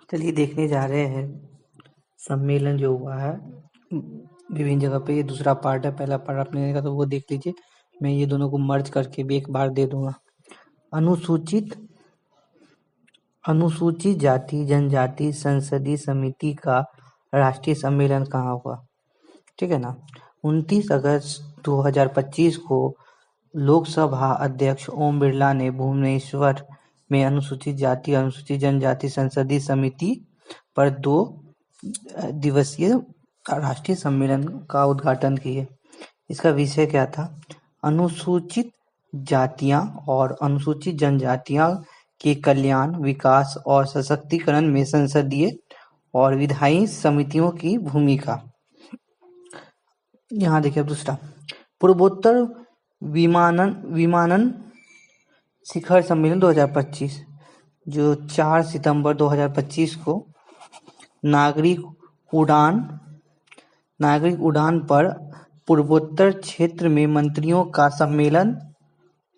चलिए देखने जा रहे हैं सम्मेलन जो हुआ है विभिन्न जगह पे। ये दूसरा पार्ट है, पहला पार्ट आपने देखा तो वो देख लीजिए। मैं ये दोनों को मर्ज करके भी एक बार दे दूंगा। अनुसूचित अनुसूचित जाति जनजाति संसदीय समिति का राष्ट्रीय सम्मेलन कहाँ हुआ? ठीक है ना। 29 अगस्त 2025 को लोकसभा अध्यक्ष ओम बिरला ने भुवनेश्वर में अनुसूचित जाति अनुसूचित जनजाति संसदीय समिति पर 2 दिवसीय राष्ट्रीय सम्मेलन का उद्घाटन किए। इसका विषय क्या था? अनुसूचित जातियां और अनुसूचित जनजातियां के कल्याण, विकास और सशक्तिकरण में संसदीय और विधायी समितियों की भूमिका। यहाँ देखिए दूसरा, पूर्वोत्तर विमानन शिखर सम्मेलन 2025 जो 4 सितंबर 2025 को नागरिक उड़ान पर पूर्वोत्तर क्षेत्र में मंत्रियों का सम्मेलन,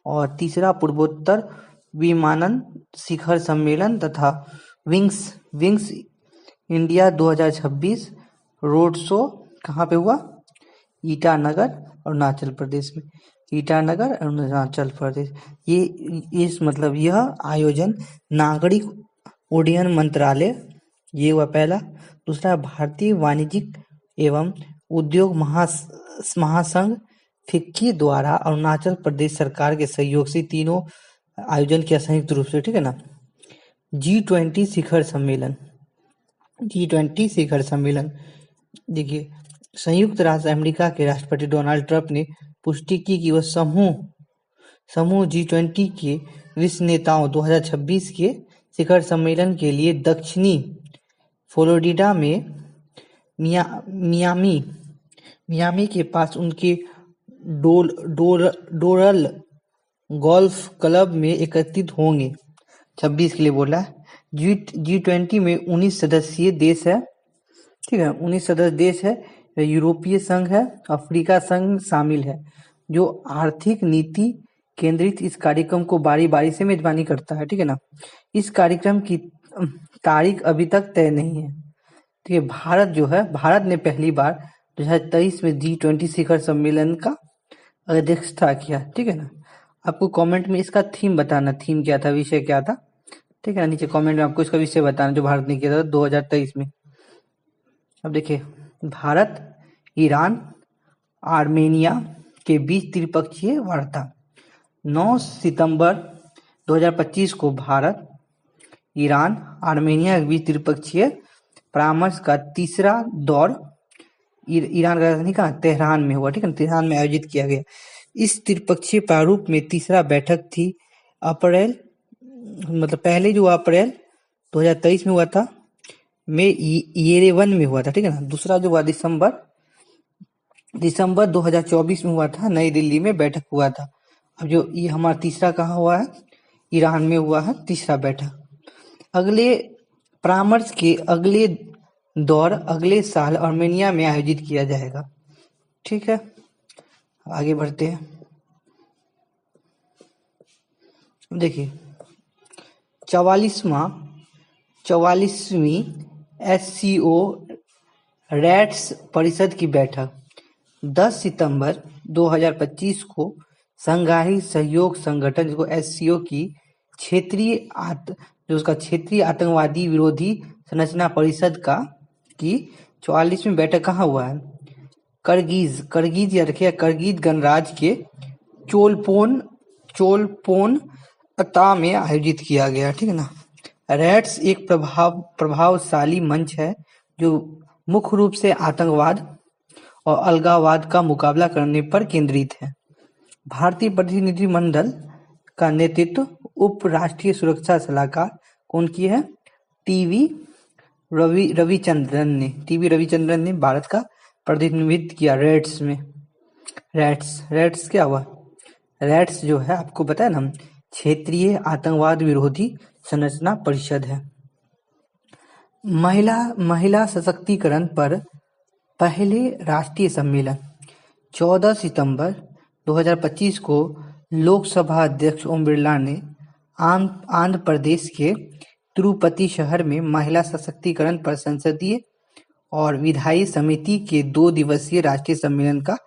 और तीसरा पूर्वोत्तर विमानन शिखर सम्मेलन तथा विंग्स इंडिया 2026 रोड शो कहाँ पे हुआ? ईटानगर अरुणाचल प्रदेश में। ईटानगर अरुणाचल प्रदेश। यह आयोजन नागरिक उड्डयन मंत्रालय, ये हुआ पहला। दूसरा, भारतीय वाणिज्यिक एवं उद्योग महासंघ फिक्की द्वारा अरुणाचल प्रदेश सरकार के सहयोग से तीनों आयोजन किया संयुक्त रूप से। ठीक है ना। G20 शिखर सम्मेलन देखिए, संयुक्त राष्ट्र अमेरिका के राष्ट्रपति डोनाल्ड ट्रंप ने पुष्टि की कि वह समूह G20 के विश्व नेताओं 2026 के शिखर सम्मेलन के लिए दक्षिणी फ्लोरिडा में मियामी के पास उनके डोरल गोल्फ क्लब में एकत्रित होंगे। 26 के लिए बोला है। G20 में 19 सदस्यीय देश है। ठीक है, 19 सदस्य देश है। यूरोपीय संघ है, अफ्रीका संघ शामिल है, जो आर्थिक नीति केंद्रित इस कार्यक्रम को बारी बारी से मेजबानी करता है। ठीक है ना। इस कार्यक्रम की तारीख अभी तक तय नहीं है। ठीक है, भारत ने पहली बार 2023 में G20 शिखर सम्मेलन का अध्यक्षता किया। ठीक है ना। आपको कमेंट में इसका थीम बताना, थीम क्या था, विषय क्या था। ठीक है ना, नीचे कमेंट में आपको इसका विषय बताना जो भारत ने किया था 2023 में। अब देखिए, भारत ईरान आर्मेनिया के बीच त्रिपक्षीय वार्ता। 9 सितंबर 2025 को भारत ईरान आर्मेनिया के बीच त्रिपक्षीय परामर्श का तीसरा दौर ईरान का राजधानी कहाँ? तेहरान में हुआ। ठीक है, तेहरान में आयोजित किया गया। इस त्रिपक्षीय प्रारूप में तीसरा बैठक थी पहले जो अप्रैल 2023 में हुआ था में येरेवन में हुआ था। ठीक है ना। दूसरा जो हुआ दिसंबर 2024 में हुआ था, नई दिल्ली में बैठक हुआ था। अब जो ये हमारा तीसरा कहाँ हुआ है? ईरान में हुआ है तीसरा बैठक। अगले परामर्श के अगले दौर अगले साल आर्मेनिया में आयोजित किया जाएगा। ठीक है, आगे बढ़ते हैं। देखिए, 44वीं SCO रैट्स परिषद की बैठक 10 सितंबर 2025 को संघाई सहयोग संगठन जिसको SCO की क्षेत्रीय आतंकवादी विरोधी संरचना परिषद की 44वीं बैठक कहाँ हुआ है? करगिज या रखिए करगिज गणराज्य के चोलपोन अता में आयोजित किया गया। ठीक है ना। रैट्स एक प्रभावशाली मंच है जो मुख्य रूप से आतंकवाद और अलगाववाद का मुकाबला करने पर केंद्रित है। भारतीय प्रतिनिधिमंडल का नेतृत्व उप राष्ट्रीय सुरक्षा सलाहकार कौन की है? टीवी रविचंद्रन ने भारत का प्रतिनिधित्व किया रैट्स में। रैट्स क्या हुआ? रैट्स जो है आपको पता है ना, क्षेत्रीय आतंकवाद विरोधी संरचना परिषद है। महिला सशक्तिकरण पर पहले राष्ट्रीय सम्मेलन 14 सितंबर 2025 को लोकसभा अध्यक्ष ओम बिरला ने आंध्र प्रदेश के तिरुपति शहर में महिला सशक्तिकरण पर संसदीय और विधायी समिति के 2 दिवसीय राष्ट्रीय सम्मेलन का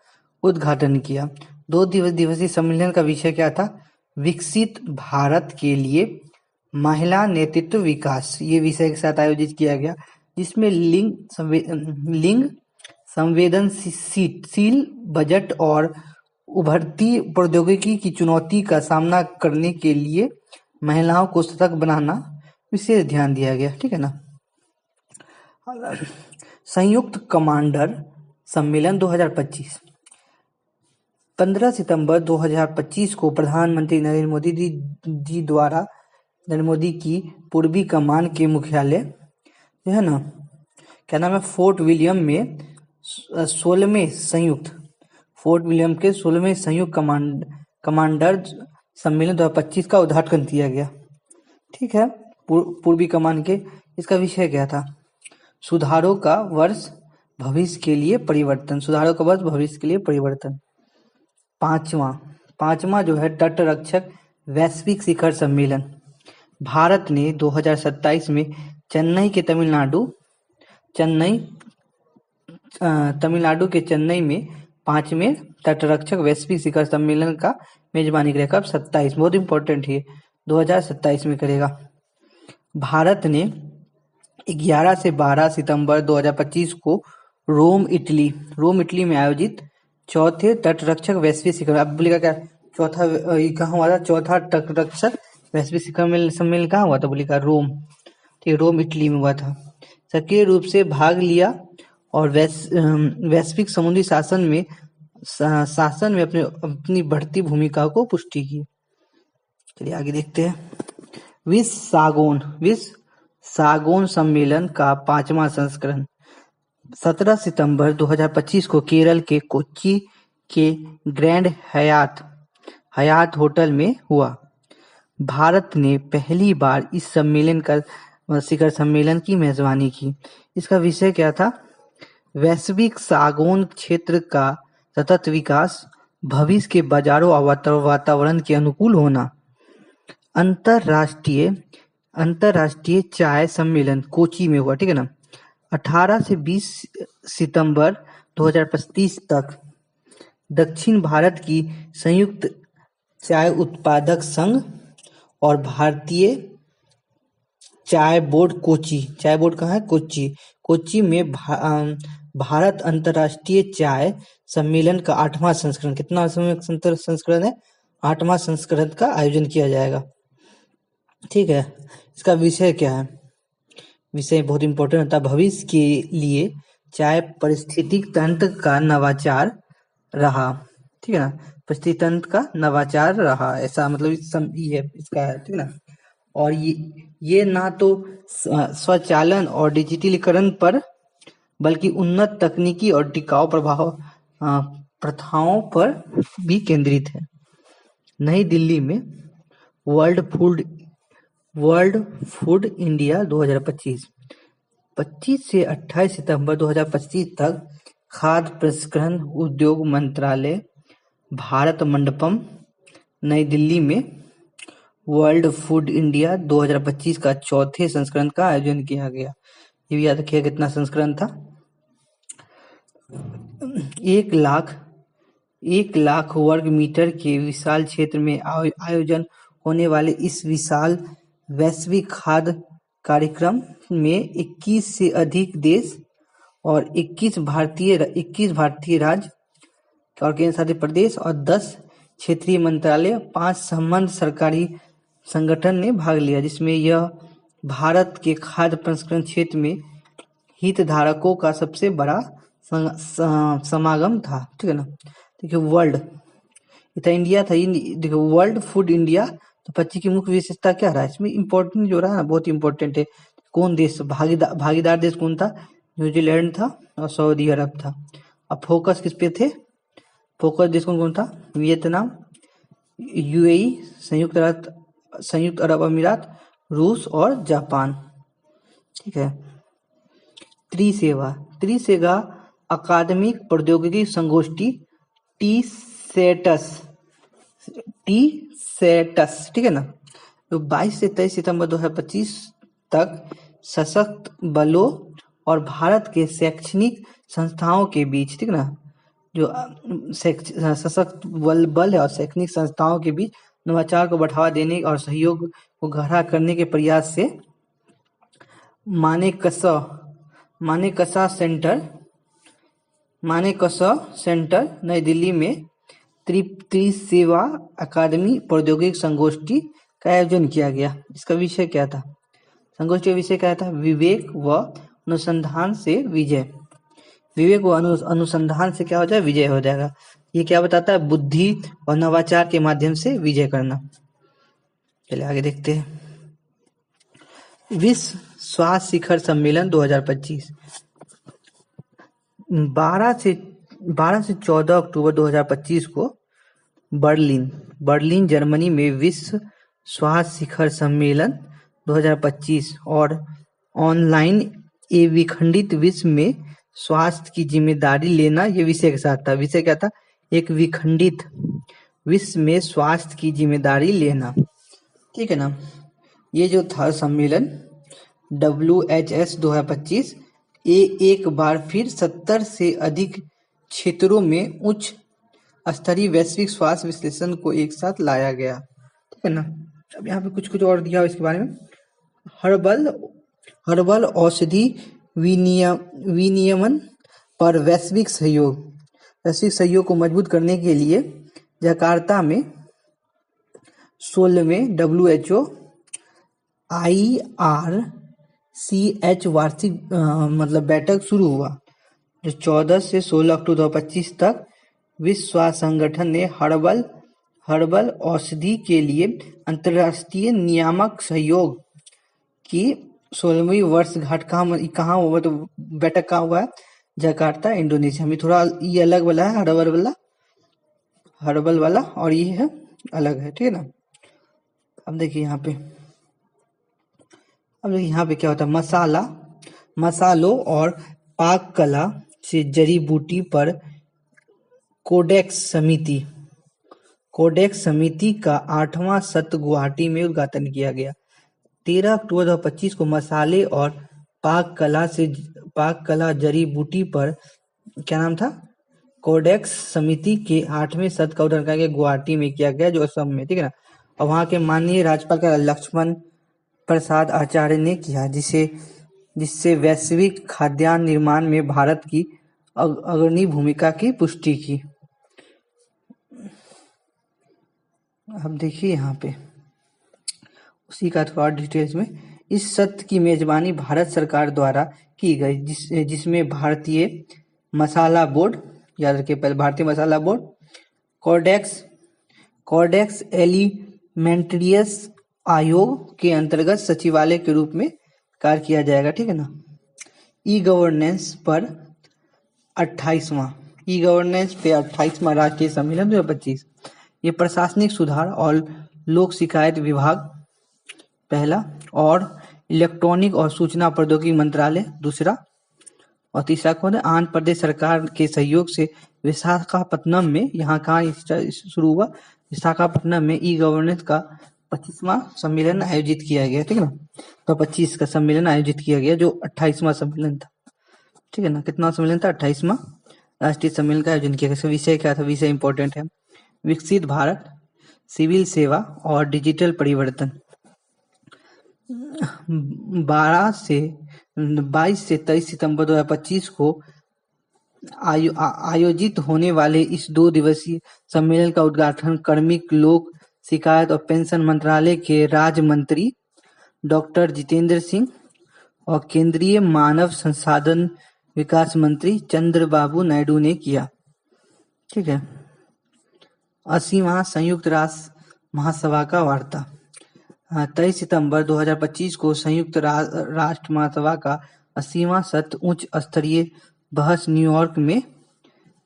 उद्घाटन किया। 2 दिवसीय सम्मेलन का विषय क्या था? विकसित भारत के लिए महिला नेतृत्व विकास, ये विषय के साथ आयोजित किया गया, जिसमें लिंग संवेदनशील बजट और उभरती प्रौद्योगिकी की चुनौती का सामना करने के लिए महिलाओं को सशक्त बनाना विशेष ध्यान दिया गया। ठीक है ना। संयुक्त कमांडर सम्मेलन 2025 15 सितंबर 2025 को प्रधानमंत्री नरेंद्र मोदी की पूर्वी कमान के मुख्यालय जो है ना, क्या नाम है, फोर्ट विलियम में 16वें संयुक्त कमांडर सम्मेलन 2025 का उद्घाटन किया गया। ठीक है। पूर्वी कमान के, इसका विषय क्या था? सुधारों का वर्ष भविष्य के लिए परिवर्तन। पांचवा जो है तट रक्षक वैश्विक शिखर सम्मेलन। भारत ने 2027 में चेन्नई के चेन्नई में 5वें तटरक्षक वैश्विक शिखर सम्मेलन का मेजबानी करेगा। 27 बहुत इंपॉर्टेंट है, 2027 में करेगा। भारत ने 11 से 12 सितंबर 2025 को रोम इटली में आयोजित चौथे तटरक्षक वैश्विक शिखर, अब बोलेगा क्या चौथा, कहाँ हुआ था? चौथा तटरक्षक वैश्विक शिखर सम्मेलन कहाँ हुआ था? बोलेगा रोम। ठीक, रोम इटली में हुआ था। सक्रिय रूप से भाग लिया और वैश्विक समुद्री शासन में अपनी बढ़ती भूमिका को पुष्टि की। चलिए आगे देखते हैं। विश्व सागौन सम्मेलन का 5वां संस्करण 17 सितंबर 2025 को केरल के कोच्चि के ग्रैंड हयात होटल में हुआ। भारत ने पहली बार इस शिखर सम्मेलन की मेजबानी की। इसका विषय क्या था? वैश्विक सागौन क्षेत्र का सतत विकास, भविष्य के बाजारों और वातावरण के अनुकूल होना। अंतरराष्ट्रीय चाय सम्मेलन कोच्चि में हुआ। ठीक है ना। 18 से 20 सितंबर 2025 तक दक्षिण भारत की संयुक्त चाय उत्पादक संघ और भारतीय चाय बोर्ड कहाँ है? कोच्चि में भारत अंतर्राष्ट्रीय चाय सम्मेलन का 8वां संस्करण, कितना संस्करण है? 8वां संस्करण का आयोजन किया जाएगा। ठीक है। इसका विषय क्या है? विषय बहुत इंपॉर्टेंट होता है। भविष्य के लिए चाय पारिस्थितिक तंत्र का नवाचार रहा। ठीक है ना। पारिस्थितिक तंत्र का नवाचार रहा, ऐसा मतलब इसका है। ठीक है ना। और ये ना तो स्वचालन और डिजिटलीकरण पर बल्कि उन्नत तकनीकी और टिकाऊ प्रथाओं पर भी केंद्रित है। नई दिल्ली में वर्ल्ड फूड इंडिया 2025 25 से 28 सितंबर 2025 तक खाद्य प्रसंस्करण उद्योग मंत्रालय भारत मंडपम नई दिल्ली में वर्ल्ड फूड इंडिया 2025 का चौथे संस्करण का आयोजन किया गया। ये भी याद रखिए कितना संस्करण था? 1 लाख वर्ग मीटर के विशाल क्षेत्र में आयोजन होने वाले इस विशाल वैश्विक खाद्य कार्यक्रम में 21 से अधिक देश और 21 भारतीय राज्य और केंद्र शासित प्रदेश और 10 क्षेत्रीय मंत्रालय, 5 संबद्ध सरकारी संगठन ने भाग लिया, जिसमें यह भारत के खाद्य प्रसंस्करण क्षेत्र में हितधारकों का सबसे बड़ा समागम था। ठीक है ना। देखिए वर्ल्ड इंडिया था। देखिए वर्ल्ड फूड इंडिया तो 25 की मुख्य विशेषता क्या रहा है? इसमें इम्पोर्टेंट जो रहा ना, बहुत इंपॉर्टेंट है। कौन देश भागीदार देश कौन था? न्यूजीलैंड था और सऊदी अरब था। अब फोकस किस पे थे? फोकस देश कौन था? वियतनाम, यूएई, संयुक्त अरब अमीरात, रूस और जापान। ठीक है। त्रिसेगा अकादमिक प्रौद्योगिकी संगोष्ठी टी-सेटस। ठीक है ना। तो 22 से 23 सितंबर 2025 तक सशक्त बलों और भारत के शैक्षणिक संस्थाओं के बीच, ठीक ना, जो सशक्त बल है और शैक्षणिक संस्थाओं के बीच नवाचार को बढ़ावा देने और सहयोग को गहरा करने के प्रयास से मानेकशॉ सेंटर नई दिल्ली में त्रिसेवा अकादमी प्रौद्योगिक संगोष्ठी का आयोजन किया गया। इसका विषय क्या था? संगोष्ठी का विषय क्या था? विवेक व अनुसंधान से विजय। विवेक व अनुसंधान से क्या हो जाए? विजय हो जाएगा। ये क्या बताता है? बुद्धि और नवाचार के माध्यम से विजय करना। चलिए आगे देखते हैं। विश्व स्वास्थ्य शिखर सम्मेलन 2025 12 से 14 अक्टूबर 2025 को बर्लिन जर्मनी में विश्व स्वास्थ्य शिखर सम्मेलन 2025 और ऑनलाइन ए विखंडित विश्व में स्वास्थ्य की जिम्मेदारी लेना, ये विषय के साथ था। विषय क्या था? एक विखंडित विश्व में स्वास्थ्य की जिम्मेदारी लेना, ठीक है ना। ये जो था सम्मेलन WHS 2025 एक बार फिर 70 से अधिक क्षेत्रों में उच्च स्तरीय वैश्विक स्वास्थ्य विश्लेषण को एक साथ लाया गया, ठीक है ना। अब यहाँ पे कुछ और दिया इसके बारे में। हर्बल औषधि विनियमन पर वैश्विक सहयोग को मजबूत करने के लिए जकार्ता में 16वें WHO IRCH वार्षिक बैठक शुरू हुआ, जो 14 से 16 अक्टूबर 2025 तक विश्व स्वास्थ्य संगठन ने हर्बल औषधि के लिए अंतर्राष्ट्रीय नियामक सहयोग की 16वीं वर्षगांठ कहाँ हुआ? तो बैठक कहाँ हुआ है? जकार्ता, इंडोनेशिया में। थोड़ा ये अलग वाला है, हर्बल वाला, और ये है अलग है, ठीक है ना। अब देखिए यहाँ पे क्या होता है? मसालों और पाक कला से जड़ी बूटी पर कोडेक्स समिति का 8वां सत्र गुवाहाटी में उद्घाटन किया गया। 13 अक्टूबर 2025 को मसाले और पाक कला जड़ी बूटी पर क्या नाम था? कोडेक्स समिति के 8वें सत्र का उद्घाटन करके गुवाहाटी में किया गया, जो असम में, ठीक है ना। और वहाँ के माननीय राज्यपाल का लक्ष्मण प्रसाद आचार्य ने किया, जिससे वैश्विक खाद्यान्न निर्माण में भारत की अग्रणी भूमिका की पुष्टि की। अब देखिए यहाँ पे उसी का थोड़ा डिटेल्स में। इस सत्र की मेजबानी भारत सरकार द्वारा की गई, जिसमें भारतीय मसाला बोर्ड, याद रखिए पहले भारतीय मसाला बोर्ड, कोडेक्स एलिमेंट्रियस आयोग के अंतर्गत सचिवालय के रूप में कार्य किया जाएगा, ठीक है ना। ई गवर्नेंस पे 28वां राष्ट्रीय सम्मेलन 2025। ये प्रशासनिक सुधार और लोक शिकायत विभाग पहला, और इलेक्ट्रॉनिक और सूचना प्रौद्योगिकी मंत्रालय दूसरा, और तीसरा कौन है? आंध्र प्रदेश सरकार के सहयोग से विशाखापत्तनम में, यहाँ कहाँ शुरू हुआ? विशाखापत्तनम में ई गवर्नेंस का 25वां सम्मेलन आयोजित किया गया, ठीक है ना। तो 25 का सम्मेलन आयोजित किया गया, जो 28वां सम्मेलन था, ठीक है ना। कितना सम्मेलन था? 28वां राष्ट्रीय सम्मेलन का आयोजन किया गया। विषय क्या था? विषय इंपॉर्टेंट है, विकसित भारत, सिविल सेवा और डिजिटल परिवर्तन। 22 से 23 सितंबर 2025 को आयोजित होने वाले इस 2 दिवसीय सम्मेलन का उद्घाटन कार्मिक, लोक शिकायत और पेंशन मंत्रालय के राज्य मंत्री डॉक्टर जितेंद्र सिंह और केंद्रीय मानव संसाधन विकास मंत्री चंद्रबाबू नायडू ने किया, ठीक है। 80वां संयुक्त राष्ट्र महासभा का वार्ता। 23 सितंबर 2025 को संयुक्त राष्ट्र महासभा का 80वां सत्र उच्च स्तरीय बहस न्यूयॉर्क में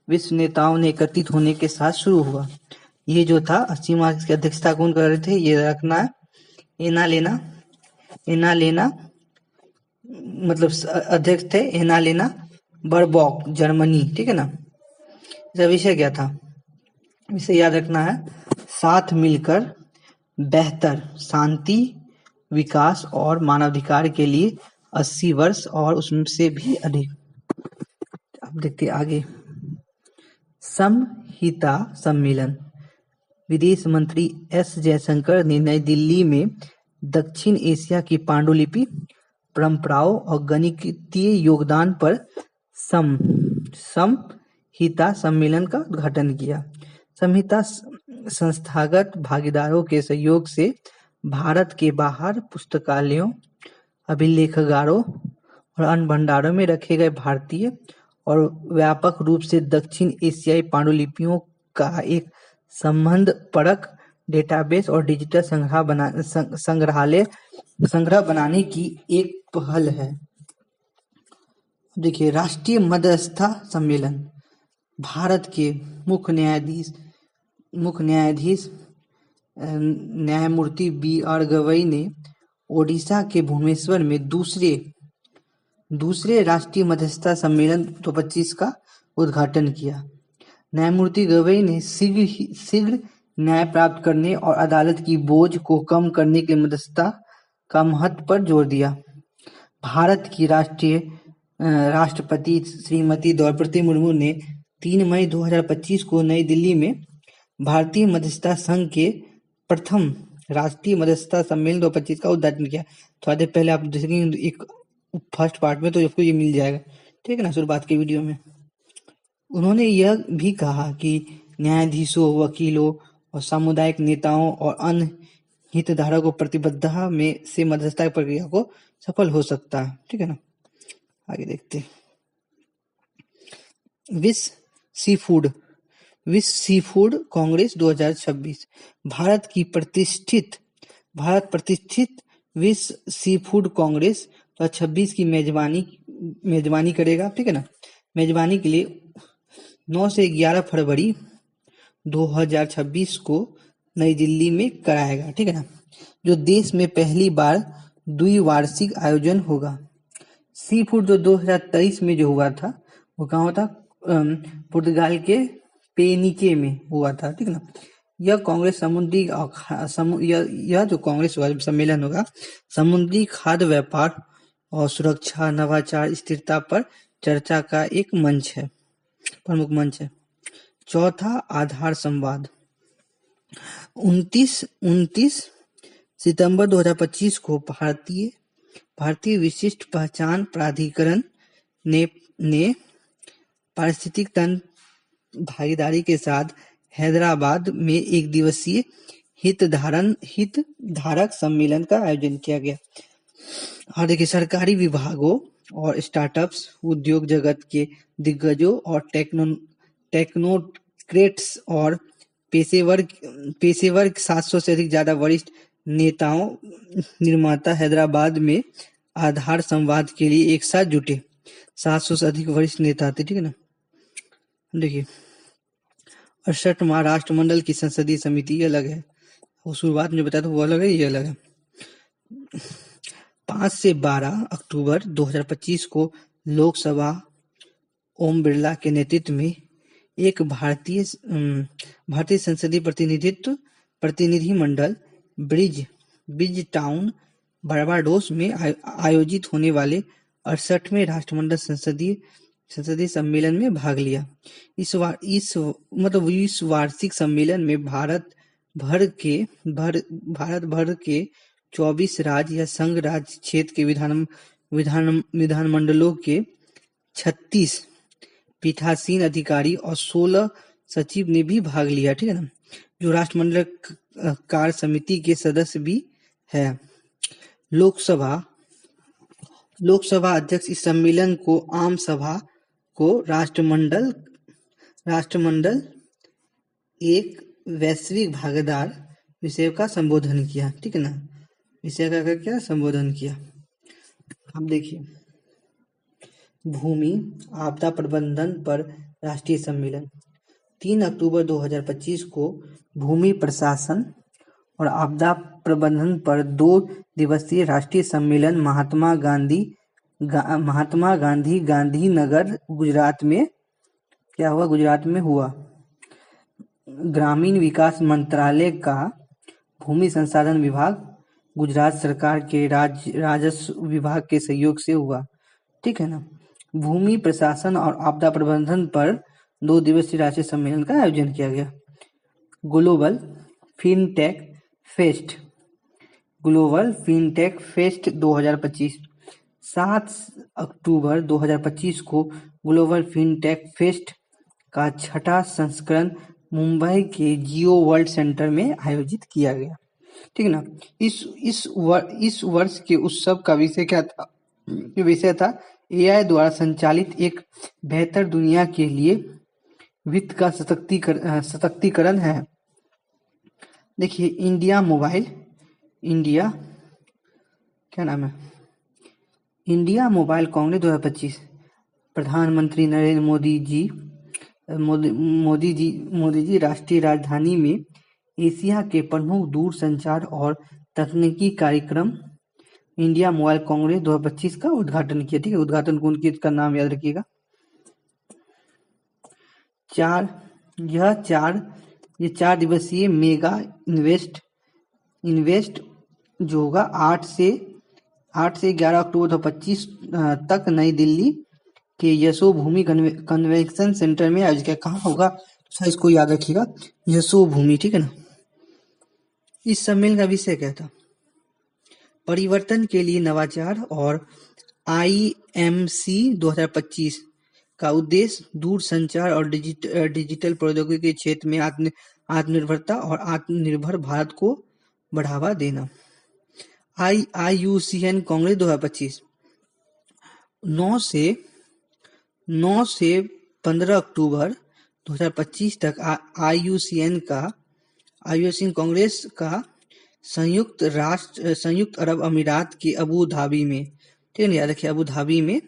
विश्व नेताओं ने एकत्रित होने के साथ शुरू हुआ। ये जो था 80वां, की अध्यक्षता कौन कर रहे थे? ये रखना है, एना लेना अध्यक्ष थे एना लेना बरबॉक, जर्मनी, ठीक है ना। इसका विषय क्या था? विषय याद रखना है, साथ मिलकर बेहतर, शांति विकास और मानवाधिकार के लिए 80 वर्ष और उससे भी अधिक। अब देखते हैं आगे। समहिता सम्मेलन। विदेश मंत्री एस जयशंकर ने नई दिल्ली में दक्षिण एशिया की पांडुलिपि परंपराओं और गणितीय योगदान पर समहिता सम्मेलन का उद्घाटन किया। समहिता संस्थागत भागीदारों के सहयोग से भारत के बाहर पुस्तकालयों, अभिलेखागारों और अन्य भंडारों में रखे गए भारतीय और व्यापक रूप से दक्षिण एशियाई पांडुलिपियों का एक संबंधपरक डेटाबेस और डिजिटल संग्रह बनाने की एक पहल है। देखिए, राष्ट्रीय मध्यस्थता सम्मेलन। भारत के मुख्य न्यायाधीश न्यायमूर्ति बी.आर. गवई ने ओडिशा के भुवनेश्वर में दूसरे राष्ट्रीय मध्यस्थता सम्मेलन 2025 का उद्घाटन किया। न्यायमूर्ति गवई ने शीघ्र न्याय प्राप्त करने और अदालत की बोझ को कम करने के लिए मध्यस्थता का महत्व पर जोर दिया। भारत की राष्ट्रपति श्रीमती द्रौपदी मुर्मू ने 3 मई 2025 को नई दिल्ली में भारतीय मध्यस्थता संघ के प्रथम राष्ट्रीय मध्यस्थता सम्मेलन 2025 का उद्घाटन किया। थोड़ा देर पहले आप देखेंगे एक फर्स्ट पार्ट में, तो आपको ये मिल जाएगा, ठीक है ना, शुरुआत के वीडियो में। उन्होंने यह भी कहा कि न्यायाधीशों, वकीलों और सामुदायिक नेताओं और अन्य हितधारकों प्रतिबद्धता में से मध्यस्थता प्रक्रिया को सफल हो सकता है, ठीक है ना। आगे देखते हैं। विश्व सी फूड कांग्रेस 2026। भारत प्रतिष्ठित विश्व सी फूड कांग्रेस 2026 की मेजबानी करेगा, ठीक है ना। मेजबानी के लिए 9 से 11 फरवरी 2026 को नई दिल्ली में कराएगा, ठीक है ना, जो देश में पहली बार द्विवार्षिक आयोजन होगा। सी फूड जो 2023 में जो हुआ था, वो कहाँ था, पुर्तगाल के पेनिके में हुआ था, ठीक है ना। यह कांग्रेस यह जो कांग्रेस सम्मेलन होगा, समुद्री खाद्य व्यापार और सुरक्षा, नवाचार, स्थिरता पर चर्चा का एक प्रमुख मंच है। चौथा, आधार संवाद। 29 सितंबर 2025 को भारतीय विशिष्ट पहचान प्राधिकरण ने पारिस्थितिक तंत्र भागीदारी के साथ हैदराबाद में एक दिवसीय हितधारक सम्मेलन का आयोजन किया गया। और देखिए, सरकारी विभागों और स्टार्टअप्स, उद्योग जगत के दिग्गजों और टेक्नोक्रेट्स और पेशेवर 700 से अधिक ज्यादा वरिष्ठ नेताओं निर्माता हैदराबाद में आधार संवाद के लिए एक साथ जुटे। 700 से अधिक वरिष्ठ नेता थे, ठीक है ना। देखिए, 68वां राष्ट्रमंडल की संसदीय समिति अलग है, वो शुरुआत में बताया था, वो अलग है, ये अलग है। 5 से 12 अक्टूबर 2025 को लोकसभा ओम बिरला के नेतृत्व में एक भारतीय संसदीय प्रतिनिधिमंडल ब्रिज टाउन बारबाडोस में आयोजित होने वाले 68वें राष्ट्रमंडल संसदीय सम्मेलन में भाग लिया। इस वार्षिक सम्मेलन में भारत भर के 24 राज्य या संघ राज्य क्षेत्र के विधानमंडलों के 36 पीठासीन अधिकारी और 16 सचिव ने भी भाग लिया, ठीक है ना, जो राष्ट्रमंडल कार्य समिति के सदस्य भी है। लोकसभा अध्यक्ष इस सम्मेलन को आम सभा को राष्ट्रमंडल एक वैश्विक भागीदार विषय का संबोधन किया, ठीक है ना, विषय का क्या संबोधन किया। अब देखिए, भूमि आपदा प्रबंधन पर राष्ट्रीय सम्मेलन। 3 अक्टूबर 2025 को भूमि प्रशासन और आपदा प्रबंधन पर 2 दिवसीय राष्ट्रीय सम्मेलन महात्मा गांधी गांधीनगर गुजरात में हुआ। ग्रामीण विकास मंत्रालय का भूमि संसाधन विभाग गुजरात सरकार के राजस्व विभाग के सहयोग से हुआ, ठीक है ना। भूमि प्रशासन और आपदा प्रबंधन पर 2 दिवसीय राष्ट्रीय सम्मेलन का आयोजन किया गया। Global fintech fest, global fintech fest 2025, 7 अक्टूबर 2025 को ग्लोबल फिनटेक फेस्ट का 6ठा संस्करण मुंबई के जियो वर्ल्ड सेंटर में आयोजित किया गया, ठीक है ना। इस वर्ष के उत्सव का विषय क्या था? विषय था एआई द्वारा संचालित एक बेहतर दुनिया के लिए वित्त का सशक्तिकरण है। देखिए इंडिया मोबाइल कांग्रेस 2025, प्रधानमंत्री नरेंद्र मोदी जी राष्ट्रीय राजधानी में एशिया के प्रमुख दूरसंचार और तकनीकी कार्यक्रम इंडिया मोबाइल कांग्रेस 2025 का उद्घाटन किया, ठीक है। उद्घाटन कौन किया, इसका नाम याद रखिएगा। ये 4 दिवसीय मेगा इन्वेस्ट जो होगा 8 से 11 अक्टूबर 2025 तक नई दिल्ली के यशोभूमि कन्वेंशन सेंटर में आयोजित किया। कहाँ होगा, इसको याद रखिएगा, यशोभूमि, ठीक है ना। इस सम्मेलन का विषय क्या था? परिवर्तन के लिए नवाचार और IMC 2025 का उद्देश्य दूरसंचार और डिजिटल प्रौद्योगिकी के क्षेत्र में आत्मनिर्भरता और आत्मनिर्भर भारत को बढ़ावा देना। IUCN कांग्रेस 2025 9 से 15 अक्टूबर 2025 तक IUCN कांग्रेस का संयुक्त अरब अमीरात के अबू धाबी में, ठीक है, याद रखिए, अबू धाबी में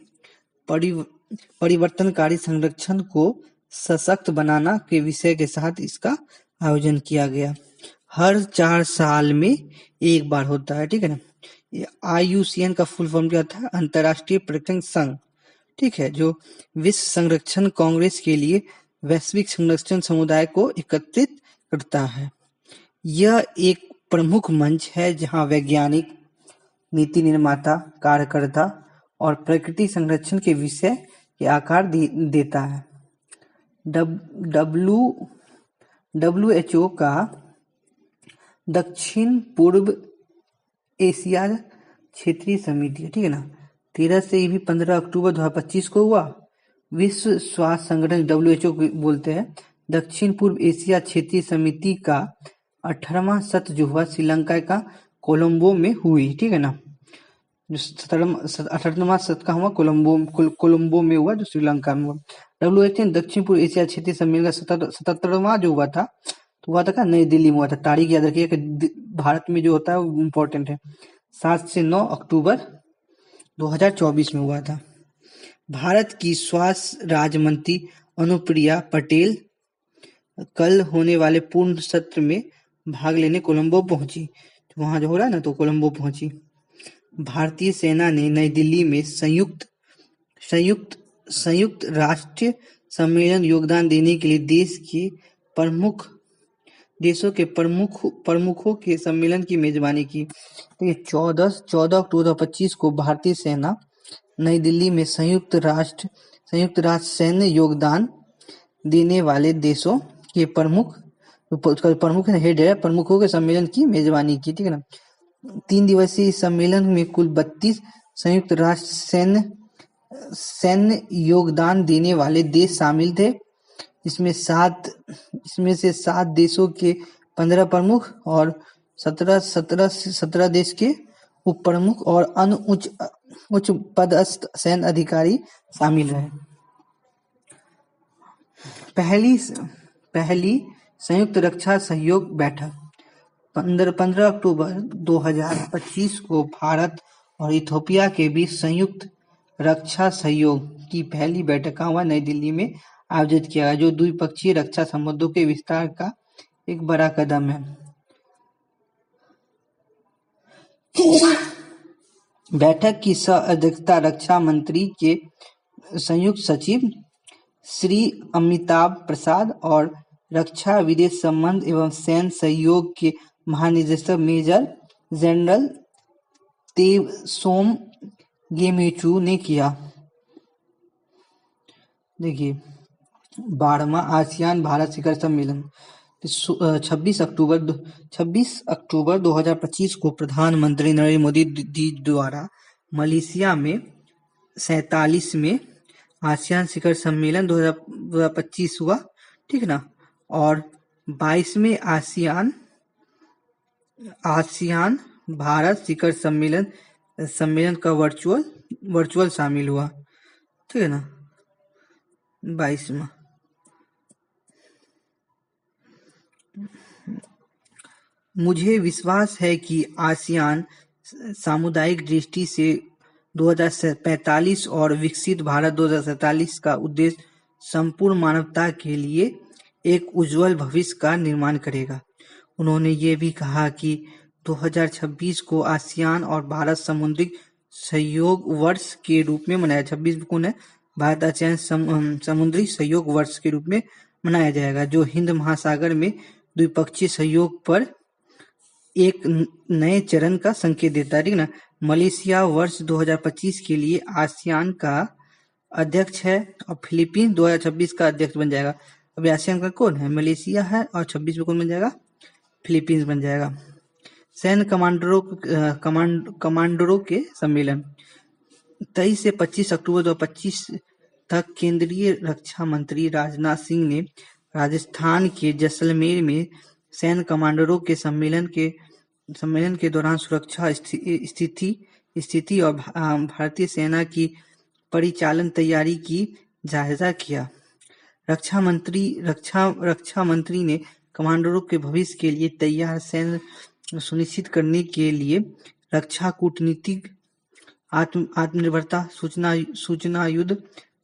परिवर्तनकारी संरक्षण को सशक्त बनाना के विषय के साथ इसका आयोजन किया गया। हर 4 साल में एक बार होता है, ठीक है ना। IUCN का फुल फॉर्म क्या था? अंतर्राष्ट्रीय पर्यटन संघ, ठीक है, जो विश्व संरक्षण कांग्रेस के लिए वैश्विक संरक्षण समुदाय को एकत्रित करता है। यह एक प्रमुख मंच है जहां वैज्ञानिक, नीति निर्माता, कार्यकर्ता और प्रकृति संरक्षण के विषय के आकार देता है। WHO का दक्षिण पूर्व एशिया क्षेत्रीय समिति, ठीक है ना, 13 से 15 अक्टूबर 2025 को हुआ। विश्व स्वास्थ्य संगठन WHO बोलते हैं। दक्षिण पूर्व एशिया क्षेत्रीय समिति का 18वां सत्र जो हुआ श्रीलंका का कोलंबो में हुई, ठीक है ना। जो 18वां सत्र का हुआ कोलंबो में हुआ, जो श्रीलंका में हुआ। WHO दक्षिण पूर्व एशिया क्षेत्रीय सम्मेलन का 77वां जो हुआ था, तो हुआ था नई दिल्ली में हुआ था। तारीख याद रखिए कि भारत में जो होता है वो इम्पोर्टेंट है। 7 से 9 अक्टूबर 2024 में हुआ था। भारत की स्वास्थ्य राज्य मंत्री अनुप्रिया पटेल कल होने वाले पूर्ण सत्र में भाग लेने कोलंबो पहुंची। वहां जो हो रहा है ना, तो कोलंबो पहुंची। भारतीय सेना ने नई दिल्ली में संयुक्त राष्ट्र सम्मेलन योगदान देने के लिए देशों के प्रमुखों के सम्मेलन की मेजबानी की। 14 अक्टूबर 2025 को भारतीय सेना नई दिल्ली में संयुक्त राष्ट्र सैन्य योगदान देने वाले देशों के प्रमुखों के सम्मेलन की मेजबानी की, ठीक है ना। 3 दिवसीय इस सम्मेलन में कुल 32 संयुक्त राष्ट्र सैन्य योगदान देने वाले देश शामिल थे। इसमें से 7 देशों के 15 प्रमुख और 17 देश के उप प्रमुख और अन्य उच्च पदस्थ सैन्य अधिकारी शामिल रहे। पहली संयुक्त रक्षा सहयोग बैठक 15 अक्टूबर 2025 को भारत और इथियोपिया के बीच संयुक्त रक्षा सहयोग की पहली बैठक का हुआ नई दिल्ली में आयोजित किया गया, जो द्विपक्षीय रक्षा संबंधों के विस्तार का एक बड़ा कदम है। बैठक की सह-अध्यक्षता रक्षा मंत्री के संयुक्त सचिव श्री अमिताभ प्रसाद और रक्षा विदेश संबंध एवं सैन्य सहयोग के महानिदेशक मेजर जनरल तेवसोम गेमेचू ने किया। देखिए 12वां आसियान भारत शिखर सम्मेलन 26 अक्टूबर 2025 को प्रधानमंत्री नरेंद्र मोदी जी द्वारा मलेशिया में 47 में आसियान शिखर सम्मेलन 2025 हुआ, ठीक ना। और 22वें आसियान भारत शिखर सम्मेलन का वर्चुअल शामिल हुआ, ठीक है ना। 22वां। मुझे विश्वास है कि आसियान सामुदायिक दृष्टि से 2045 और विकसित भारत 2047 का उद्देश्य संपूर्ण मानवता के लिए एक उज्जवल भविष्य का निर्माण करेगा। उन्होंने ये भी कहा कि 2026 को आसियान और भारत समुद्री सहयोग वर्ष के रूप में मनाया 26 को है भारत आसियान समुद्री सहयोग वर्ष के रूप में मनाया जाएगा, जो हिंद महासागर में द्विपक्षीय सहयोग पर एक नए चरण का संकेत देता है, ठीक ना। मलेशिया वर्ष 2025 के लिए आसियान का अध्यक्ष है और फिलीपींस 2026 का अध्यक्ष बन जाएगा। अभी आसियान का कौन है? मलेशिया है और 26 में कौन बन जाएगा? फिलीपींस बन जाएगा। सैन्य कमांडरों के सम्मेलन 23 से 25 अक्टूबर 2025 तक केंद्रीय रक्षा मंत्री राजनाथ सिंह ने राजस्थान के जैसलमेर में सैन्य कमांडरों के सम्मेलन के दौरान सुरक्षा स्थिति और भारतीय सेना की परिचालन तैयारी की जायजा किया। रक्षा मंत्री ने कमांडरों के भविष्य के लिए तैयार सैन्य सुनिश्चित करने के लिए रक्षा कूटनीति, आत्मनिर्भरता, सूचना युद्ध,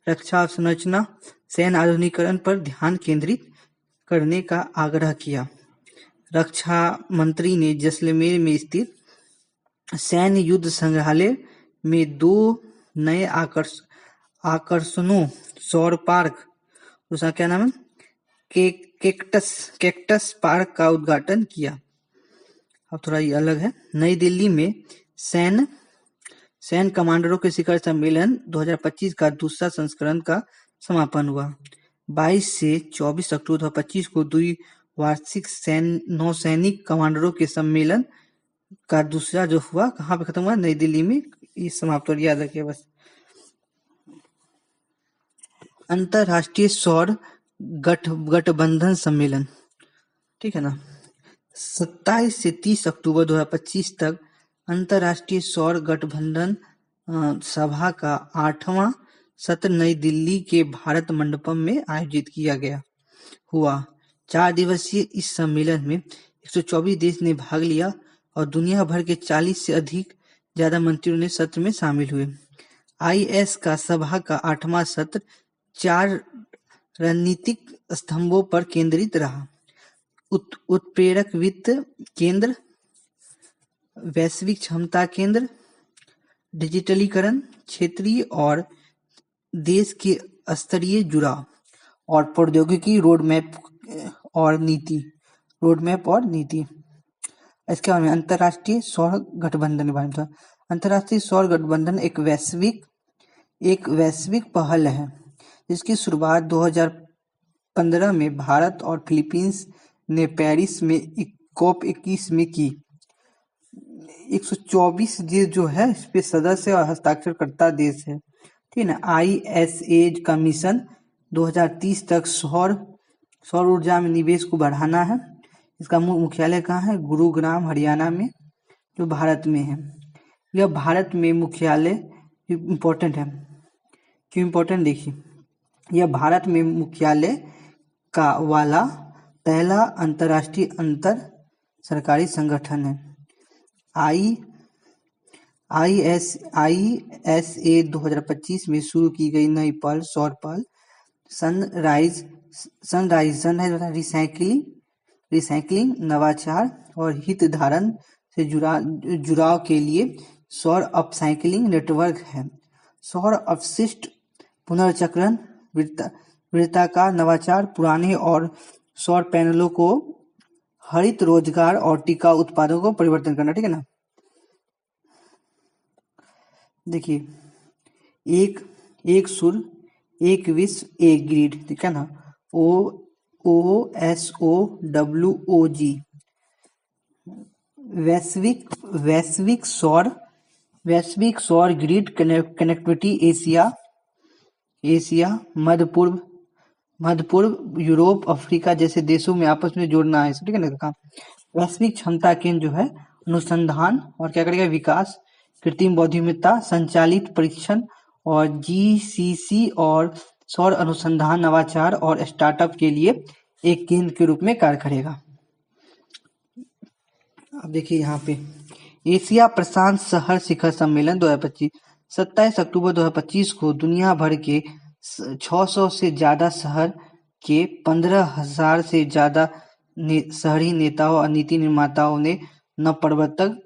रक्षा संरचना, सैन्य आधुनिकीकरण पर ध्यान केंद्रित करने का आग्रह किया। रक्षा मंत्री ने जैसलमेर में स्थित सैन्य युद्ध संग्रहालय में 2 नए आकर्षणों सौर पार्क, उसका क्या नाम है, कैक्टस पार्क का उद्घाटन किया। अब थोड़ा ये अलग है। नई दिल्ली में सैन्य कमांडरों के शिखर सम्मेलन 2025 का दूसरा संस्करण का समापन हुआ। 22 से 24 अक्टूबर 2025 को द्विवार्षिक नौसैनिक कमांडरों के सम्मेलन का दूसरा जो हुआ, कहाँ पे खत्म हुआ? नई दिल्ली में। ये समाप्त और याद रखिए बस। अंतरराष्ट्रीय सौर गठबंधन सम्मेलन, ठीक है ना। 27 से 30 अक्टूबर 2025 तक अंतरराष्ट्रीय सौर गठबंधन सभा का 8वां सत्र नई दिल्ली के भारत मंडपम में आयोजित किया हुआ। 4 दिवसीय इस सम्मेलन में 124 देश ने भाग लिया और दुनिया भर के 40 से ज्यादा मंत्रियों ने सत्र में शामिल हुए। IS का सभा का 8वां सत्र 4 रणनीतिक स्तंभों पर केंद्रित रहा: उत्प्रेरक वित्त केंद्र, वैश्विक क्षमता केंद्र, डिजिटलीकरण, क्षेत्रीय और देश के स्तरीय जुड़ाव, और प्रौद्योगिकी रोडमैप और नीति। इसके बारे में अंतरराष्ट्रीय सौर गठबंधन के बारे में। अंतरराष्ट्रीय सौर गठबंधन एक वैश्विक पहल है जिसकी शुरुआत 2015 में भारत और फिलीपींस ने पेरिस में COP21 में की। 124 देश जो है इस पे सदस्य और हस्ताक्षरकर्ता देश है, ठीक है ना। ISA का मिशन 2030 तक सौर ऊर्जा में निवेश को बढ़ाना है। इसका मुख्यालय कहाँ है? गुरुग्राम, हरियाणा में, जो भारत में है। यह भारत में मुख्यालय इम्पोर्टेंट है। क्यों इम्पोर्टेंट? देखिए, यह भारत में मुख्यालय का वाला पहला अंतरराष्ट्रीय अंतर सरकारी संगठन है। ISA 2025 में शुरू की गई नई पहल सौर पहल सनराइज रिसाइकलिंग, नवाचार और हितधारक से जुड़ाव के लिए सौर अपसाइक्लिंग नेटवर्क है। सौर अपशिष्ट पुनर्चक्रण, वृत्ताकार नवाचार, पुराने और सौर पैनलों को हरित रोजगार और टिकाऊ उत्पादों को परिवर्तन करना, ठीक है ना। देखिए, एक एक सुर, एक विश्व, एक ग्रिड, ठीक है ना। ओ OSOWOG, वैश्विक वैश्विक सौर ग्रिड कनेक्टिविटी एशिया, मध्य पूर्व, यूरोप, अफ्रीका जैसे देशों में आपस में जोड़ना है, ठीक है ना काम। वैश्विक क्षमता केंद्र जो है अनुसंधान और क्या करेगा, विकास, कृत्रिम बुद्धिमत्ता, संचालित परीक्षण और GCC और सौर अनुसंधान, नवाचार और स्टार्टअप के लिए एक केंद्र के रूप में कार्य करेगा। अब देखिए यहाँ पे एशिया प्रशांत शहर शिखर सम्मेलन 2025, 27 अक्टूबर 2025 को दुनिया भर के 600 से ज्यादा शहर के 15,000 से ज्यादा शहरी नेताओं और नीति निर्माताओं ने नवप्रवर्तक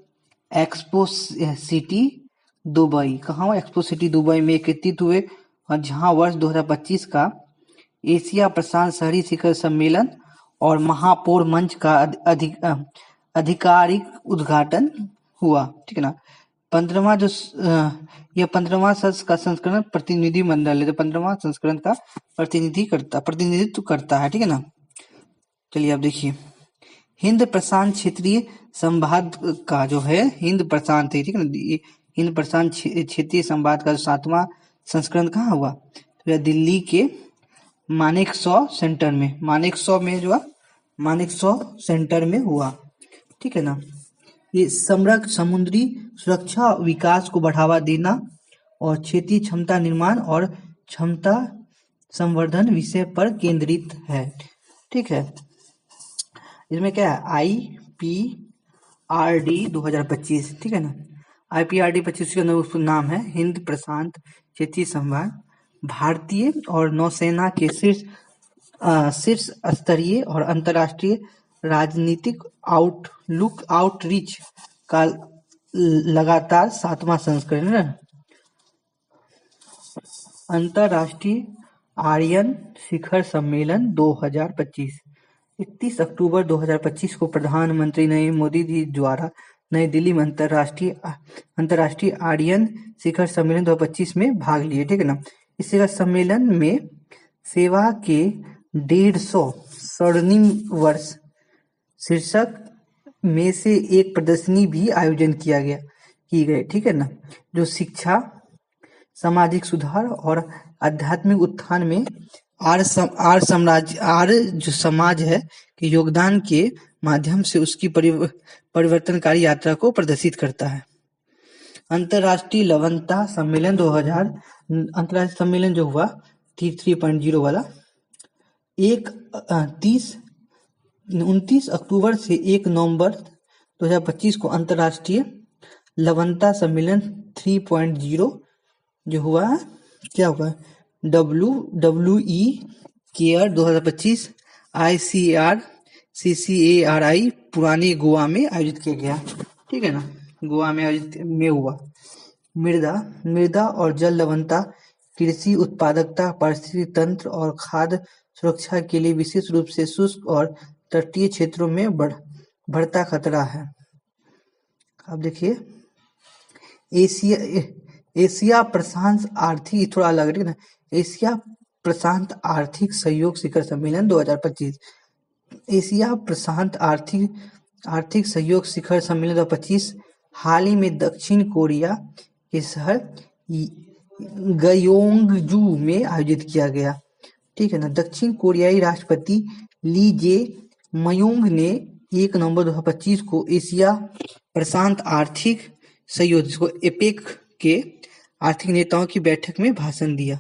एक्सपो सिटी दुबई, कहाँ हुआ, एक्सपो सिटी दुबई में एकत्रित हुए, और जहां वर्ष 2025 का एशिया प्रशांत शहरी शिखर सम्मेलन और महापौर मंच का आधिकारिक उद्घाटन हुआ, ठीक है ना। 15वां यह 15वां का संस्करण प्रतिनिधिमंडल है, तो 15वां संस्करण का प्रतिनिधित्व करता है, ठीक है ना। चलिए अब देखिए, हिंद प्रशांत क्षेत्रीय संवाद का जो है हिंद प्रशांत है, ठीक है ना। हिंद प्रशांत क्षेत्रीय संवाद का 7वां संस्करण कहाँ हुआ, तो दिल्ली के मानेकशॉ सेंटर में, मानेकशॉ सेंटर में हुआ, ठीक है ना। ये समग्र समुद्री सुरक्षा विकास को बढ़ावा देना और क्षेत्रीय क्षमता निर्माण और क्षमता संवर्धन विषय पर केंद्रित है, ठीक है। इसमें क्या है, IPRD 2025, ठीक है ना। IPRD 25 के अंदर उसका नाम है हिंद प्रशांत क्षेत्रीय संवाद, भारतीय और नौसेना के शीर्ष स्तरीय और अंतर्राष्ट्रीय राजनीतिक आउटरीच का लगातार 7वां संस्करण है। अंतर्राष्ट्रीय आर्यन शिखर सम्मेलन 2025, 31 अक्टूबर 2025 को प्रधानमंत्री नरेंद्र मोदी जी द्वारा नई दिल्ली में अंतर्राष्ट्रीय आर्यन शिखर सम्मेलन 2025 में भाग लिए, ठीक है ना। इस शिखर सम्मेलन में सेवा के 150 स्वर्णिम वर्ष शीर्षक में से एक प्रदर्शनी भी आयोजन की गई, ठीक है ना, जो शिक्षा, सामाजिक सुधार और आध्यात्मिक उत्थान में आर्य जो समाज है के योगदान के माध्यम से उसकी परिवर्तनकारी यात्रा को प्रदर्शित करता है। अंतर्राष्ट्रीय लवणता सम्मेलन 2000, अंतर्राष्ट्रीय सम्मेलन जो हुआ 3.0 वाला 29 अक्टूबर से 1 नवंबर 2025 को अंतर्राष्ट्रीय लवणता सम्मेलन 3.0 जो हुआ, क्या हुआ, WWE केयर 2025 ICRCCARI पुराने गोवा में आयोजित किया गया, ठीक है ना, गोवा में हुआ। मृदा और जल लवणता कृषि उत्पादकता, पारिस्थितिक तंत्र और खाद्य सुरक्षा के लिए विशेष रूप से शुष्क और तटीय क्षेत्रों में बढ़ता खतरा है। अब देखिए एशिया प्रशांत आर्थिक, थोड़ा अलग है ना, एशिया प्रशांत आर्थिक सहयोग शिखर सम्मेलन 2025, एशिया प्रशांत आर्थिक सहयोग शिखर सम्मेलन 2025 हाल ही में दक्षिण कोरिया के शहर गयोंगजू में आयोजित किया गया, ठीक है ना। दक्षिण कोरियाई राष्ट्रपति ली जे मयोंग ने 1 नवंबर 2025 को एशिया प्रशांत आर्थिक सहयोग एपेक के आर्थिक नेताओं की बैठक में भाषण दिया।